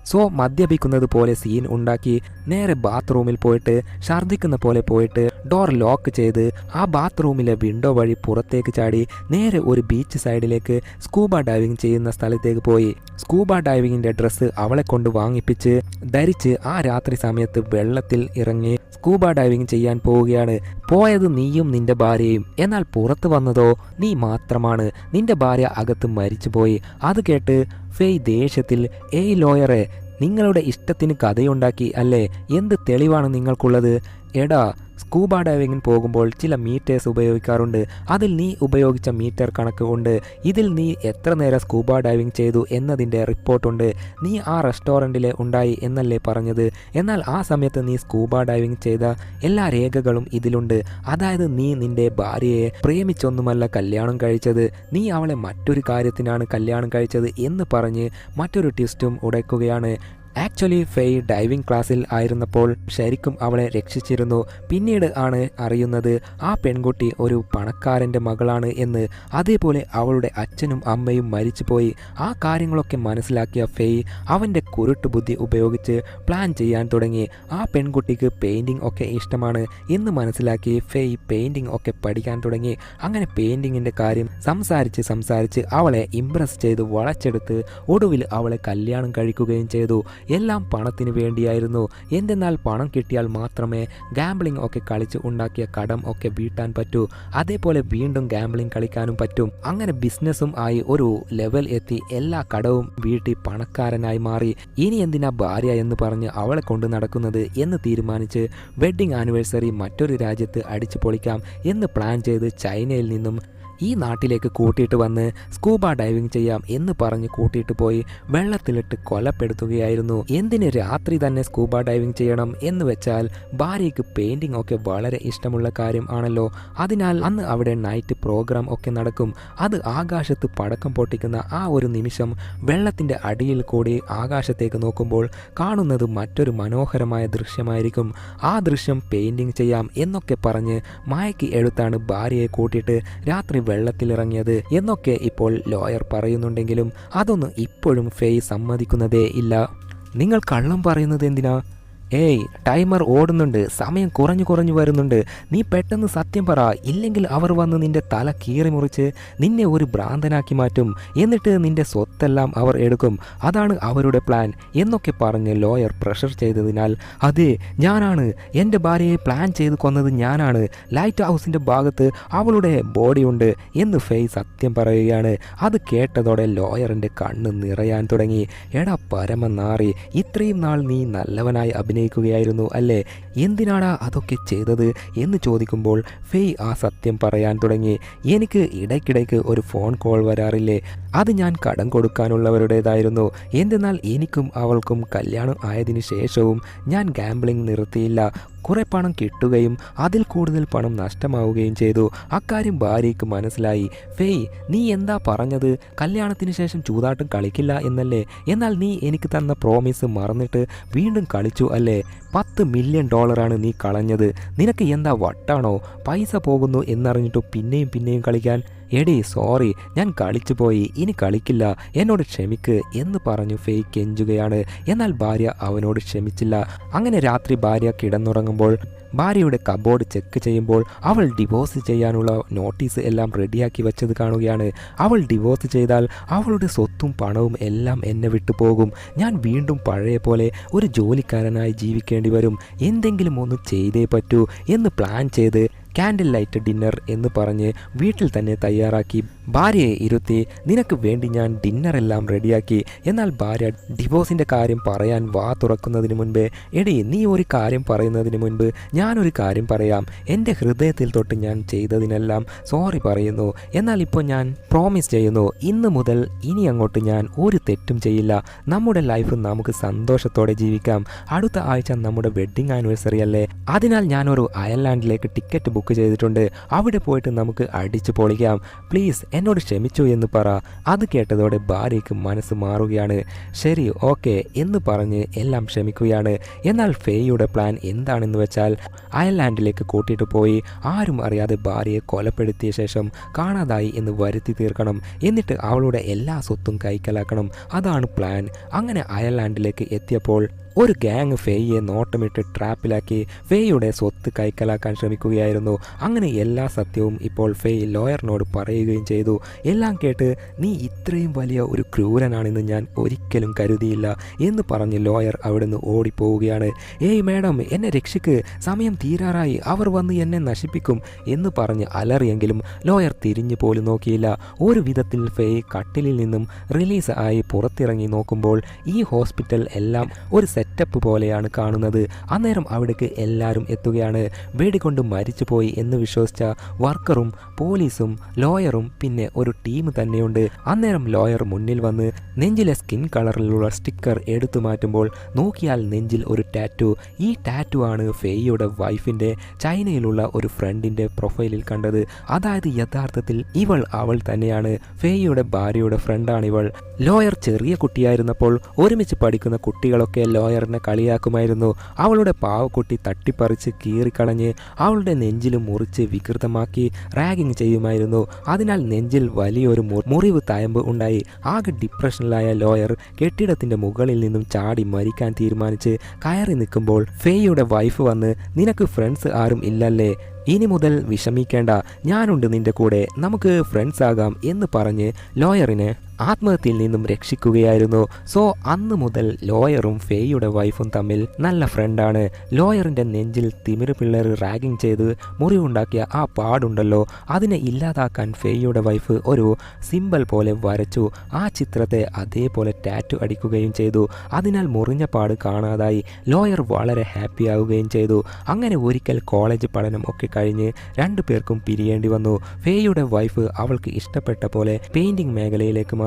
സോ മദ്യപിക്കുന്നത് പോലെ സീൻ ഉണ്ടാക്കി നേരെ ബാത്റൂമിൽ പോയിട്ട് ഛർദ്ദിക്കുന്ന പോലെ പോയിട്ട് ഡോർ ലോക്ക് ചെയ്ത് ആ ബാത്റൂമിലെ വിൻഡോ വഴി പുറത്തേക്ക് ചാടി നേരെ ഒരു ബീച്ച് സൈഡിലേക്ക് സ്കൂബ ഡൈവിംഗ് ചെയ്യുന്ന സ്ഥലത്തേക്ക് പോയി. സ്കൂബ ഡൈവിങ്ങിൻ്റെ ഡ്രസ്സ് അവളെ കൊണ്ട് വാങ്ങിപ്പിച്ച് ധരിച്ച് ആ രാത്രി സമയത്ത് വെള്ളത്തിൽ ഇറങ്ങി സ്കൂബ ഡൈവിംഗ് ചെയ്യാൻ പോവുകയാണ്. പോയത് നീയും നിന്റെ ഭാര്യയും, എന്നാൽ പുറത്ത് വന്നതോ നീ മാത്രമാണ്. നിന്റെ ഭാര്യ അകത്ത് മരിച്ചുപോയി. അത് കേട്ട് ഫെയ് ദേഷ്യത്തിൽ ഏയ് ലോയറെ, നിങ്ങളുടെ ഇഷ്ടത്തിന് കഥയുണ്ടാക്കി അല്ലേ? എന്ത് തെളിവാണ് നിങ്ങൾക്കുള്ളത്? എടാ, സ്കൂബ ഡൈവിങ്ങിന് പോകുമ്പോൾ ചില മീറ്റേഴ്സ് ഉപയോഗിക്കാറുണ്ട്. അതിൽ നീ ഉപയോഗിച്ച മീറ്റർ കണക്ക് ഉണ്ട്. ഇതിൽ നീ എത്ര നേരം സ്കൂബ ഡൈവിംഗ് ചെയ്തു എന്നതിൻ്റെ റിപ്പോർട്ടുണ്ട്. നീ ആ റെസ്റ്റോറൻറ്റിലെ ഉണ്ടായി എന്നല്ലേ പറഞ്ഞത്? എന്നാൽ ആ സമയത്ത് നീ സ്കൂബ ഡൈവിംഗ് ചെയ്ത എല്ലാ രേഖകളും ഇതിലുണ്ട്. അതായത് നീ നിന്റെ ഭാര്യയെ പ്രേമിച്ചൊന്നുമല്ല കല്യാണം കഴിച്ചത്, നീ അവളെ മറ്റൊരു കാര്യത്തിനാണ് കല്യാണം കഴിച്ചത് എന്ന് പറഞ്ഞ് മറ്റൊരു ട്വിസ്റ്റും ഉടയ്ക്കുകയാണ്. ആക്ച്വലി ഫെയ് ഡൈവിംഗ് ക്ലാസ്സിൽ ആയിരുന്നപ്പോൾ ശരിക്കും അവളെ രക്ഷിച്ചിരുന്നു. പിന്നീട് ആണ് അറിയുന്നത് ആ പെൺകുട്ടി ഒരു പണക്കാരൻ്റെ മകളാണ് എന്ന്. അതേപോലെ അവളുടെ അച്ഛനും അമ്മയും മരിച്ചുപോയി. ആ കാര്യങ്ങളൊക്കെ മനസ്സിലാക്കിയ ഫെയ് അവൻ്റെ കുരുട്ട് ബുദ്ധി ഉപയോഗിച്ച് പ്ലാൻ ചെയ്യാൻ തുടങ്ങി. ആ പെൺകുട്ടിക്ക് പെയിൻറ്റിംഗ് ഒക്കെ ഇഷ്ടമാണ് എന്ന് മനസ്സിലാക്കി ഫെയ് പെയിൻറ്റിംഗ് ഒക്കെ പഠിക്കാൻ തുടങ്ങി. അങ്ങനെ പെയിൻറ്റിങ്ങിൻ്റെ കാര്യം സംസാരിച്ച് അവളെ ഇംപ്രസ് ചെയ്ത് വളച്ചെടുത്ത് ഒടുവിൽ അവളെ കല്യാണം കഴിക്കുകയും ചെയ്തു. എല്ലാം പണത്തിന് വേണ്ടിയായിരുന്നു. എന്തെന്നാൽ പണം കിട്ടിയാൽ മാത്രമേ ഗാംബ്ലിംഗ് ഒക്കെ കളിച്ച് ഉണ്ടാക്കിയ കടം ഒക്കെ വീട്ടാൻ പറ്റൂ. അതേപോലെ വീണ്ടും ഗാംബ്ലിംഗ് കളിക്കാനും പറ്റും. അങ്ങനെ ബിസിനസ്സും ആയി ഒരു ലെവൽ എത്തി എല്ലാ കടവും വീട്ടി പണക്കാരനായി മാറി. ഇനി എന്തിനാ ഭാര്യ എന്ന് പറഞ്ഞ് അവളെ കൊണ്ട് നടക്കുന്നത് എന്ന് തീരുമാനിച്ച് വെഡ്ഡിംഗ് ആനിവേഴ്സറി മറ്റൊരു രാജ്യത്ത് അടിച്ചു പൊളിക്കാം എന്ന് പ്ലാൻ ചെയ്ത് ചൈനയിൽ നിന്നും ഈ നാട്ടിലേക്ക് കൂട്ടിയിട്ട് വന്ന് സ്കൂബ ഡൈവിംഗ് ചെയ്യാം എന്ന് പറഞ്ഞ് കൂട്ടിയിട്ട് പോയി വെള്ളത്തിലിട്ട് കൊലപ്പെടുത്തുകയായിരുന്നു. എന്തിന് രാത്രി തന്നെ സ്കൂബ ഡൈവിംഗ് ചെയ്യണം എന്ന് വെച്ചാൽ ഭാര്യയ്ക്ക് പെയിൻറ്റിംഗ് ഒക്കെ വളരെ ഇഷ്ടമുള്ള കാര്യം ആണല്ലോ. അതിനാൽ അന്ന് അവിടെ നൈറ്റ് പ്രോഗ്രാം ഒക്കെ നടക്കും. അത് ആകാശത്ത് പടക്കം പൊട്ടിക്കുന്ന ആ ഒരു നിമിഷം വെള്ളത്തിൻ്റെ അടിയിൽ കൂടി ആകാശത്തേക്ക് നോക്കുമ്പോൾ കാണുന്നത് മറ്റൊരു മനോഹരമായ ദൃശ്യമായിരിക്കും. ആ ദൃശ്യം പെയിൻറ്റിംഗ് ചെയ്യാം എന്നൊക്കെ പറഞ്ഞ് മയക്കി എടുത്താണ് ഭാര്യയെ കൂട്ടിയിട്ട് രാത്രി വെള്ളത്തിലിറങ്ങിയത് എന്നൊക്കെ ഇപ്പോൾ ലോയർ പറയുന്നുണ്ടെങ്കിലും അതൊന്നും ഇപ്പോഴും ഫെയ് സമ്മതിക്കുന്നതേ ഇല്ല. നിങ്ങൾ കള്ളം പറയുന്നത് എന്തിനാ? ഏയ് ടൈമർ ഓടുന്നുണ്ട്, സമയം കുറഞ്ഞു വരുന്നുണ്ട്, നീ പെട്ടെന്ന് സത്യം പറ, ഇല്ലെങ്കിൽ അവർ വന്ന് നിന്റെ തല കീറി മുറിച്ച് നിന്നെ ഒരു ഭ്രാന്തനാക്കി മാറ്റും, എന്നിട്ട് നിന്റെ സ്വത്തെല്ലാം അവർ എടുക്കും, അതാണ് അവരുടെ പ്ലാൻ എന്നൊക്കെ പറഞ്ഞ് ലോയർ പ്രഷർ ചെയ്തതിനാൽ അതെ ഞാനാണ്, എൻ്റെ ഭാര്യയെ പ്ലാൻ ചെയ്ത് കൊന്നത് ഞാനാണ്, ലൈറ്റ് ഹൗസിൻ്റെ ഭാഗത്ത് അവളുടെ ബോഡിയുണ്ട് എന്ന് ഫെയ് സത്യം പറയുകയാണ്. അത് കേട്ടതോടെ ലോയറിൻ്റെ കണ്ണ് നിറയാൻ തുടങ്ങി. എടാ പരമനാറി, ഇത്രയും നാൾ നീ നല്ലവനായി അഭിനയിക്കുകയായിരുന്നു അല്ലേ, എന്തിനാടാ അതൊക്കെ ചെയ്തത് എന്ന് ചോദിക്കുമ്പോൾ ഫെയ് ആ സത്യം പറയാൻ തുടങ്ങി. എനിക്ക് ഇടയ്ക്കിടയ്ക്ക് ഒരു ഫോൺ കോൾ വരാറില്ലേ, അത് ഞാൻ കടം കൊടുക്കാനുള്ളവരുടേതായിരുന്നു. എന്തെന്നാൽ എനിക്കും അവൾക്കും കല്യാണം ആയതിനു ശേഷവും ഞാൻ ഗാംബ്ലിംഗ് നിർത്തിയില്ല. കുറെ പണം കിട്ടുകയും അതിൽ കൂടുതൽ പണം നഷ്ടമാവുകയും ചെയ്തു. അക്കാര്യം ഭാര്യയ്ക്ക് മനസ്സിലായി. ഫെയ്, നീ എന്താ പറഞ്ഞത്? കല്യാണത്തിന് ശേഷം ചൂതാട്ടം കളിക്കില്ല എന്നല്ലേ? എന്നാൽ നീ എനിക്ക് തന്ന പ്രോമിസ് മറന്നിട്ട് വീണ്ടും കളിച്ചു അല്ലേ? $10 മില്യൺ നീ കളഞ്ഞത്. നിനക്ക് എന്താ വട്ടാണോ? പൈസ പോകുന്നു എന്നറിഞ്ഞിട്ടു പിന്നെയും കളിക്കാൻ. എടി സോറി, ഞാൻ കളിച്ചു പോയി, ഇനി കളിക്കില്ല, എന്നോട് ക്ഷമിക്ക് എന്ന് പറഞ്ഞു ഫെയ് കെഞ്ചുകയാണ്. എന്നാൽ ഭാര്യ അവനോട് ക്ഷമിച്ചില്ല. അങ്ങനെ രാത്രി ഭാര്യ കിടന്നുറങ്ങുമ്പോൾ ഭാര്യയുടെ കബോർഡ് ചെക്ക് ചെയ്യുമ്പോൾ അവൾ ഡിവോഴ്സ് ചെയ്യാനുള്ള നോട്ടീസ് എല്ലാം റെഡിയാക്കി വെച്ചത് കാണുകയാണ്. അവൾ ഡിവോഴ്സ് ചെയ്താൽ അവളുടെ സ്വത്തും പണവും എല്ലാം എന്നെ വിട്ടു പോകും. ഞാൻ വീണ്ടും പഴയ പോലെ ഒരു ജോലിക്കാരനായി ജീവിക്കേണ്ടി വരും. എന്തെങ്കിലും ഒന്ന് ചെയ്തേ പറ്റൂ എന്ന് പ്ലാൻ ചെയ്ത് ക്യാൻഡിൽ ലൈറ്റ് ഡിന്നർ എന്ന് പറഞ്ഞ് വീട്ടിൽ തന്നെ തയ്യാറാക്കി ഭാര്യയെ ഇരുത്തി നിനക്ക് വേണ്ടി ഞാൻ ഡിന്നറെല്ലാം റെഡിയാക്കി. എന്നാൽ ഭാര്യ ഡിവോഴ്സിൻ്റെ കാര്യം പറയാൻ വാ തുറക്കുന്നതിന് മുൻപേ എടി നീ ഒരു കാര്യം പറയുന്നതിന് മുൻപ് ഞാനൊരു കാര്യം പറയാം. എൻ്റെ ഹൃദയത്തിൽ തൊട്ട് ഞാൻ ചെയ്തതിനെല്ലാം സോറി പറയുന്നു. എന്നാൽ ഇപ്പോൾ ഞാൻ പ്രോമിസ് ചെയ്യുന്നു, ഇന്ന് മുതൽ ഇനി അങ്ങോട്ട് ഞാൻ ഒരു തെറ്റും ചെയ്യില്ല. നമ്മുടെ ലൈഫ് നമുക്ക് സന്തോഷത്തോടെ ജീവിക്കാം. അടുത്ത ആഴ്ച നമ്മുടെ വെഡ്ഡിങ് ആനിവേഴ്സറി അല്ലേ, അതിനാൽ ഞാനൊരു അയർലാൻഡിലേക്ക് ടിക്കറ്റ് ബുക്ക് ചെയ്തിട്ടുണ്ട്. അവിടെ പോയിട്ട് നമുക്ക് അടിച്ചു പൊളിക്കാം. പ്ലീസ് എന്നോട് ക്ഷമിച്ചു എന്ന് പറ. അത് കേട്ടതോടെ ഭാര്യയ്ക്ക് മനസ്സ് മാറുകയാണ്. ശരി ഓക്കെ എന്ന് പറഞ്ഞ് എല്ലാം ക്ഷമിക്കുകയാണ്. എന്നാൽ ഫെയ്യുടെ പ്ലാൻ എന്താണെന്ന് വെച്ചാൽ അയർലാൻഡിലേക്ക് കൂട്ടിയിട്ട് പോയി ആരും അറിയാതെ ഭാര്യയെ കൊലപ്പെടുത്തിയ ശേഷം കാണാതായി എന്ന് വരുത്തി തീർക്കണം. എന്നിട്ട് അവളുടെ എല്ലാ സ്വത്തും കൈക്കലാക്കണം. അതാണ് പ്ലാൻ. അങ്ങനെ അയർലാൻഡിലേക്ക് എത്തിയപ്പോൾ ഒരു ഗ്യാങ് ഫെയ്യെ നോട്ടമിട്ട് ട്രാപ്പിലാക്കി ഫെയ്യുടെ സ്വത്ത് കൈക്കലാക്കാൻ ശ്രമിക്കുകയായിരുന്നു. അങ്ങനെ എല്ലാ സത്യവും ഇപ്പോൾ ഫെയ് ലോയറിനോട് പറയുകയും ചെയ്തു. എല്ലാം കേട്ട് നീ ഇത്രയും വലിയ ഒരു ക്രൂരനാണെന്ന് ഞാൻ ഒരിക്കലും കരുതിയില്ല എന്ന് പറഞ്ഞ് ലോയർ അവിടുന്ന് ഓടിപ്പോവുകയാണ്. ഏയ് മാഡം, എന്നെ രക്ഷിക്ക്, സമയം തീരാറായി, അവർ വന്ന് എന്നെ നശിപ്പിക്കും എന്ന് പറഞ്ഞ് അലറിയെങ്കിലും ലോയർ തിരിഞ്ഞു പോലും നോക്കിയില്ല. ഒരു വിധത്തിൽ ഫെയ് കട്ടിലിൽ നിന്നും റിലീസ് ആയി പുറത്തിറങ്ങി നോക്കുമ്പോൾ ഈ ഹോസ്പിറ്റൽ എല്ലാം ഒരു സെറ്റപ്പ് പോലെയാണ് കാണുന്നത്. അന്നേരം അവിടേക്ക് എല്ലാവരും എത്തുകയാണ്. വെടികൊണ്ട് മരിച്ചുപോയി എന്ന് വിശ്വസിച്ച വർക്കറും പോലീസും ലോയറും പിന്നെ ഒരു ടീം തന്നെയുണ്ട്. അന്നേരം ലോയർ മുന്നിൽ വന്ന് നെഞ്ചിലെ സ്കിൻ കളറിലുള്ള സ്റ്റിക്കർ എടുത്തു മാറ്റുമ്പോൾ നോക്കിയാൽ നെഞ്ചിൽ ഒരു ടാറ്റു. ഈ ടാറ്റു ആണ് ഫെയ്യുടെ വൈഫിൻ്റെ ചൈനയിലുള്ള ഒരു ഫ്രണ്ടിൻ്റെ പ്രൊഫൈലിൽ കണ്ടത്. അതായത് യഥാർത്ഥത്തിൽ അവൾ തന്നെയാണ്. ഫെയ്യുടെ ഭാര്യയുടെ ഫ്രണ്ടാണിവൾ. ലോയർ ചെറിയ കുട്ടിയായിരുന്നപ്പോൾ ഒരുമിച്ച് പഠിക്കുന്ന കുട്ടികളൊക്കെ ലോയറിനെ കളിയാക്കുമായിരുന്നു. അവളുടെ പാവക്കുട്ടി തട്ടിപ്പറിച്ച് കീറിക്കളഞ്ഞ് അവളുടെ നെഞ്ചിൽ മുറിച്ച് വികൃതമാക്കി റാഗിങ് ചെയ്യുമായിരുന്നു. അതിനാൽ നെഞ്ചിൽ വലിയൊരു മുറിവ് തയമ്പ് ഉണ്ടായി. ആകെ ഡിപ്രഷനിലായ ലോയർ കെട്ടിടത്തിൻ്റെ മുകളിൽ നിന്നും ചാടി മരിക്കാൻ തീരുമാനിച്ച് കയറി നിൽക്കുമ്പോൾ ഫെയ്യുടെ വൈഫ് വന്ന് നിനക്ക് ഫ്രണ്ട്സ് ആരും ഇല്ലല്ലേ, ഇനി മുതൽ വിഷമിക്കേണ്ട, ഞാനുണ്ട് നിന്റെ കൂടെ, നമുക്ക് ഫ്രണ്ട്സ് ആകാം എന്ന് പറഞ്ഞ് ലോയറിനെ ആത്മഹത്യയിൽ നിന്നും രക്ഷിക്കുകയായിരുന്നു. സോ അന്ന് മുതൽ ലോയറും ഫെയ്യുടെ വൈഫും തമ്മിൽ നല്ല ഫ്രണ്ടാണ്. ലോയറിൻ്റെ നെഞ്ചിൽ തിമിര പിള്ളേർ റാഗിങ് ചെയ്ത് മുറിവുണ്ടാക്കിയ ആ പാടുണ്ടല്ലോ, അതിനെ ഇല്ലാതാക്കാൻ ഫെയ്യുടെ വൈഫ് ഒരു സിമ്പൽ പോലെ വരച്ചു. ആ ചിത്രത്തെ അതേപോലെ ടാറ്റു അടിക്കുകയും ചെയ്തു. അതിനാൽ മുറിഞ്ഞ പാട് കാണാതായി. ലോയർ വളരെ ഹാപ്പി ആവുകയും ചെയ്തു. അങ്ങനെ ഒരിക്കൽ കോളേജ് പഠനം ഒക്കെ കഴിഞ്ഞ് രണ്ടു പേർക്കും പിരിയേണ്ടി വന്നു. ഫെയ്യുടെ വൈഫ് അവൾക്ക് ഇഷ്ടപ്പെട്ട പോലെ പെയിന്റിംഗ് മേഖലയിലേക്ക് മാറി.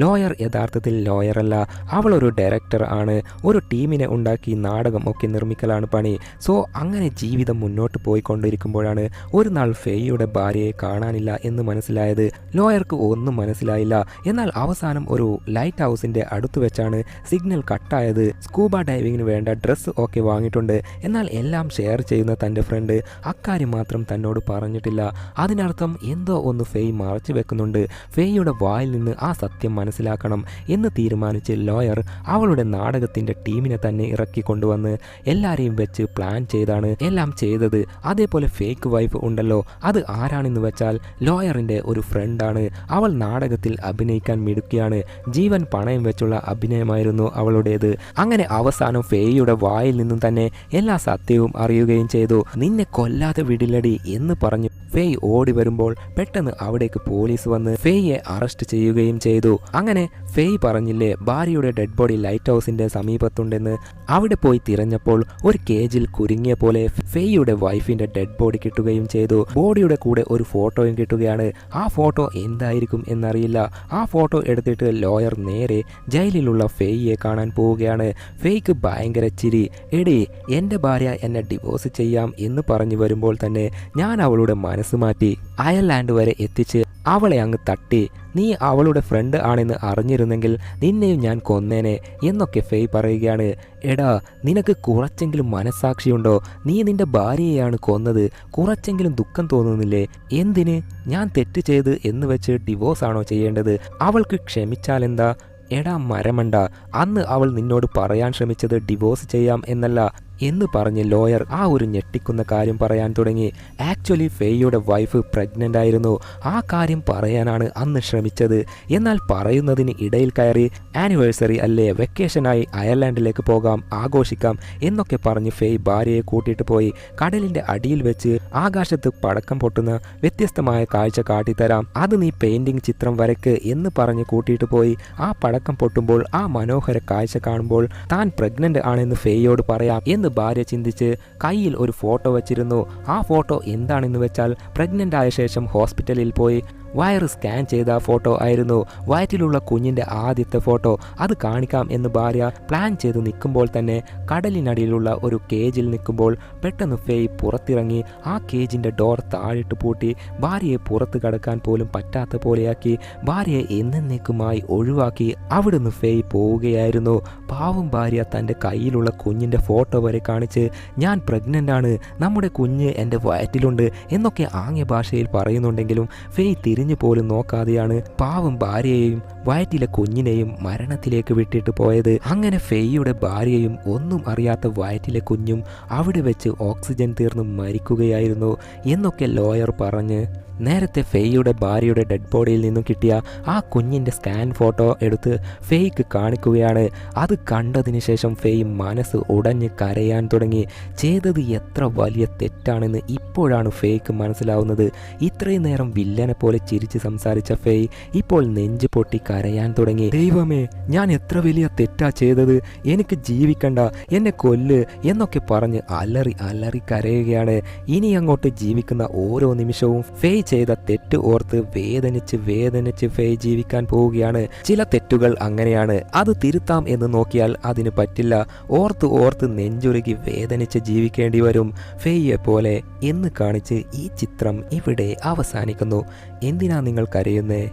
ലോയർ യഥാർത്ഥത്തിൽ ലോയറല്ല, അവൾ ഒരു ഡയറക്ടർ ആണ്. ഒരു ടീമിനെ ഉണ്ടാക്കി നാടകം ഒക്കെ നിർമ്മിക്കലാണ് പണി. സോ അങ്ങനെ ജീവിതം മുന്നോട്ട് പോയിക്കൊണ്ടിരിക്കുമ്പോഴാണ് ഒരു നാൾ ഫെയ്യുടെ ഭാര്യയെ കാണാനില്ല എന്ന് മനസ്സിലായത്. ലോയർക്ക് ഒന്നും മനസ്സിലായില്ല. എന്നാൽ അവസാനം ഒരു ലൈറ്റ് ഹൗസിന്റെ അടുത്ത് വെച്ചാണ് സിഗ്നൽ കട്ടായത്. സ്കൂബ ഡൈവിങ്ങിന് വേണ്ട ഡ്രസ്സ് ഒക്കെ വാങ്ങിയിട്ടുണ്ട്. എന്നാൽ എല്ലാം ഷെയർ ചെയ്യുന്ന തൻ്റെ ഫ്രണ്ട് അക്കാര്യം മാത്രം തന്നോട് പറഞ്ഞിട്ടില്ല. അതിനർത്ഥം എന്തോ ഒന്ന് ഫെയ് മറച്ചു വെക്കുന്നുണ്ട്. ഫെയ്യുടെ വായിൽ നിന്ന് ആ സത്യം മനസ്സിലാക്കണം എന്ന് തീരുമാനിച്ച് ലോയർ അവളുടെ നാടകത്തിൻ്റെ ടീമിനെ തന്നെ ഇറക്കി കൊണ്ടുവന്ന് എല്ലാവരെയും വെച്ച് പ്ലാൻ ചെയ്താണ് എല്ലാം ചെയ്തത്. അതേപോലെ ഫേക്ക് വൈഫ് ഉണ്ടല്ലോ, അത് ആരാണെന്ന് വെച്ചാൽ ലോയറിൻ്റെ ഒരു ഫ്രണ്ടാണ്. അവൾ നാടകത്തിൽ അഭിനയിക്കാൻ മിടുക്കിയാണ്. ജീവൻ പണയം വെച്ചുള്ള അഭിനയമായിരുന്നു അവളുടേത്. അങ്ങനെ അവസാനം ഫേയുടെ വായിൽ നിന്നും തന്നെ എല്ലാ സത്യവും അറിയുകയും ചെയ്തു. നിന്നെ കൊല്ലാതെ വിടില്ലടി എന്ന് പറഞ്ഞു ഫേയ് ഓടി വരുമ്പോൾ പെട്ടെന്ന് അവിടേക്ക് പോലീസ് വന്ന് ഫേയെ അറസ്റ്റ് ചെയ്യുകയും ചെയ്തു. അങ്ങനെ ഫേയ് പറഞ്ഞില്ലേ ഭാര്യയുടെ ഡെഡ് ബോഡി ലൈറ്റ് ഹൗസിന്റെ സമീപത്തുണ്ടെന്ന്. അവിടെ പോയി തിരഞ്ഞപ്പോൾ ഒരു കേജിൽ കുരുങ്ങിയ പോലെ ഫേയുടെ വൈഫിന്റെ ഡെഡ് ബോഡി കിട്ടുകയും ചെയ്തു. ബോഡിയുടെ കൂടെ ഒരു ഫോട്ടോയും കിട്ടുകയാണ്. ആ ഫോട്ടോ എന്തായിരിക്കും എന്നറിയില്ല. ആ ഫോട്ടോ എടുത്തിട്ട് ലോയർ നേരെ ജയിലിലുള്ള ഫേയെ കാണാൻ പോവുകയാണ്. ഫേയ്ക്ക് ഭയങ്കര ചിരി. എടി എൻ്റെ ഭാര്യ എന്നെ ഡിവോഴ്സ് ചെയ്യാം എന്ന് പറഞ്ഞു വരുമ്പോൾ തന്നെ ഞാൻ അവളുടെ മനസ്സ് മാറ്റി അയർലാൻഡ് വരെ എത്തിച്ച് അവളെ അങ്ങ് തട്ടി. നീ അവളുടെ ഫ്രണ്ട് ആണെന്ന് അറിഞ്ഞിരുന്നെങ്കിൽ നിന്നെയും ഞാൻ കൊന്നേനെ എന്നൊക്കെ ഫേയ് പറയുകയാണ്. എടാ നിനക്ക് കുറച്ചെങ്കിലും മനസ്സാക്ഷിയുണ്ടോ? നീ നിന്റെ ഭാര്യയെയാണ് കൊന്നത്. കുറച്ചെങ്കിലും ദുഃഖം തോന്നുന്നില്ലേ? എന്തിന്? ഞാൻ തെറ്റ് ചെയ്ത് എന്ന് വെച്ച് ഡിവോഴ്സ് ആണോ ചെയ്യേണ്ടത്? അവൾക്ക് ക്ഷമിച്ചാലെന്താ? എടാ മരമണ്ട, അന്ന് അവൾ നിന്നോട് പറയാൻ ശ്രമിച്ചത് ഡിവോഴ്സ് ചെയ്യാം എന്നല്ല എന്ന് പറഞ്ഞ് ലോയർ ആ ഒരു ഞെട്ടിക്കുന്ന കാര്യം പറയാൻ തുടങ്ങി. ആക്ച്വലി ഫേയുടെ വൈഫ് പ്രഗ്നൻ്റ് ആയിരുന്നു. ആ കാര്യം പറയാനാണ് അന്ന് ശ്രമിച്ചത്. എന്നാൽ പറയുന്നതിന് ഇടയിൽ കയറി ആനിവേഴ്സറി അല്ലേ, വെക്കേഷനായി അയർലാൻഡിലേക്ക് പോകാം, ആഘോഷിക്കാം എന്നൊക്കെ പറഞ്ഞ് ഫേയ് ഭാര്യയെ കൂട്ടിയിട്ട് പോയി. കടലിൻ്റെ അടിയിൽ വെച്ച് ആകാശത്ത് പടക്കം പൊട്ടുന്ന വ്യത്യസ്തമായ കാഴ്ച കാട്ടിത്തരാം, അത് നീ പെയിൻറ്റിങ് ചിത്രം വരയ്ക്ക് എന്ന് പറഞ്ഞ് കൂട്ടിയിട്ട് പോയി. ആ പടക്കം പൊട്ടുമ്പോൾ ആ മനോഹര കാഴ്ച കാണുമ്പോൾ താൻ പ്രഗ്നൻ്റ് ആണെന്ന് ഫേയോട് പറയാം എന്ന് ഭാര്യ ചിന്തിച്ച് കയ്യിൽ ഒരു ഫോട്ടോ വച്ചിരുന്നു. ആ ഫോട്ടോ എന്താണെന്ന് വെച്ചാൽ പ്രഗ്നൻ്റ് ആയ ശേഷം ഹോസ്പിറ്റലിൽ പോയി വയറ് സ്കാൻ ചെയ്ത ഫോട്ടോ ആയിരുന്നു. വയറ്റിലുള്ള കുഞ്ഞിൻ്റെ ആദ്യത്തെ ഫോട്ടോ. അത് കാണിക്കാം എന്ന് ഭാര്യ പ്ലാൻ ചെയ്ത് നിൽക്കുമ്പോൾ തന്നെ കടലിനടിയിലുള്ള ഒരു കേജിൽ നിൽക്കുമ്പോൾ പെട്ടെന്ന് ഫേയ് പുറത്തിറങ്ങി ആ കേജിൻ്റെ ഡോർ താഴിട്ട് പൂട്ടി ഭാര്യയെ പുറത്ത് കടക്കാൻ പോലും പറ്റാത്ത പോലെയാക്കി ഭാര്യയെ എന്നേക്കുമായി ഒഴിവാക്കി അവിടുന്ന് ഫേയ് പോവുകയായിരുന്നു. പാവം ഭാര്യ തൻ്റെ കയ്യിലുള്ള കുഞ്ഞിൻ്റെ ഫോട്ടോ വരെ കാണിച്ച് ഞാൻ പ്രഗ്നൻ്റ് ആണ്, നമ്മുടെ കുഞ്ഞ് എൻ്റെ വയറ്റിലുണ്ട് എന്നൊക്കെ ആംഗ്യ ഭാഷയിൽ പറയുന്നുണ്ടെങ്കിലും ഫേയ് തിരിഞ്ഞു പോലും നോക്കാതെയാണ് പാവം ഭാര്യയെയും വയറ്റിലെ കുഞ്ഞിനെയും മരണത്തിലേക്ക് വിട്ടിട്ട് പോയത്. അങ്ങനെ ഫേയുടെ ഭാര്യയും ഒന്നും അറിയാത്ത വയറ്റിലെ കുഞ്ഞും അവിടെ വെച്ച് ഓക്സിജൻ തീർന്ന് മരിക്കുകയായിരുന്നു എന്നൊക്കെ ലോയർ പറഞ്ഞ് നേരത്തെ ഫേയുടെ ഭാര്യയുടെ ഡെഡ് ബോഡിയിൽ നിന്നും കിട്ടിയ ആ കുഞ്ഞിൻ്റെ സ്കാൻ ഫോട്ടോ എടുത്ത് ഫേയ്ക്ക് കാണിക്കുകയാണ്. അത് കണ്ടതിന് ശേഷം ഫേയ് മനസ്സ് ഉടഞ്ഞ് കരയാൻ തുടങ്ങി. ചെയ്തത് എത്ര വലിയ തെറ്റാണെന്ന് ഇപ്പോഴാണ് ഫേയ്ക്ക് മനസ്സിലാവുന്നത്. ഇത്രയും നേരം വില്ലനെ പോലെ ചിരിച്ച് സംസാരിച്ച ഫേയ് ഇപ്പോൾ നെഞ്ച് പൊട്ടി കരയാൻ തുടങ്ങി. ദൈവമേ, ഞാൻ എത്ര വലിയ തെറ്റാ ചെയ്തത്, എനിക്ക് ജീവിക്കണ്ട, എന്നെ കൊല്ല് എന്നൊക്കെ പറഞ്ഞ് അലറി അലറി കരയുകയാണ്. ഇനി അങ്ങോട്ട് ജീവിക്കുന്ന ഓരോ നിമിഷവും ഫേയ് ചെയ്ത തെറ്റ് ഓർത്ത് വേദനിച്ച് ഫേയ് ജീവിക്കാൻ പോവുകയാണ്. ചില തെറ്റുകൾ അങ്ങനെയാണ്, അത് തിരുത്താം എന്ന് നോക്കിയാൽ അതിന് പറ്റില്ല. ഓർത്ത് നെഞ്ചുരുകി വേദനിച്ച് ജീവിക്കേണ്ടി വരും ഫേയെ പോലെ എന്ന് കാണിച്ച് ഈ ചിത്രം ഇവിടെ അവസാനിക്കുന്നു. എന്തിനാ നിങ്ങൾ കരയുന്നേ?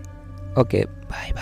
Okay, bye bye.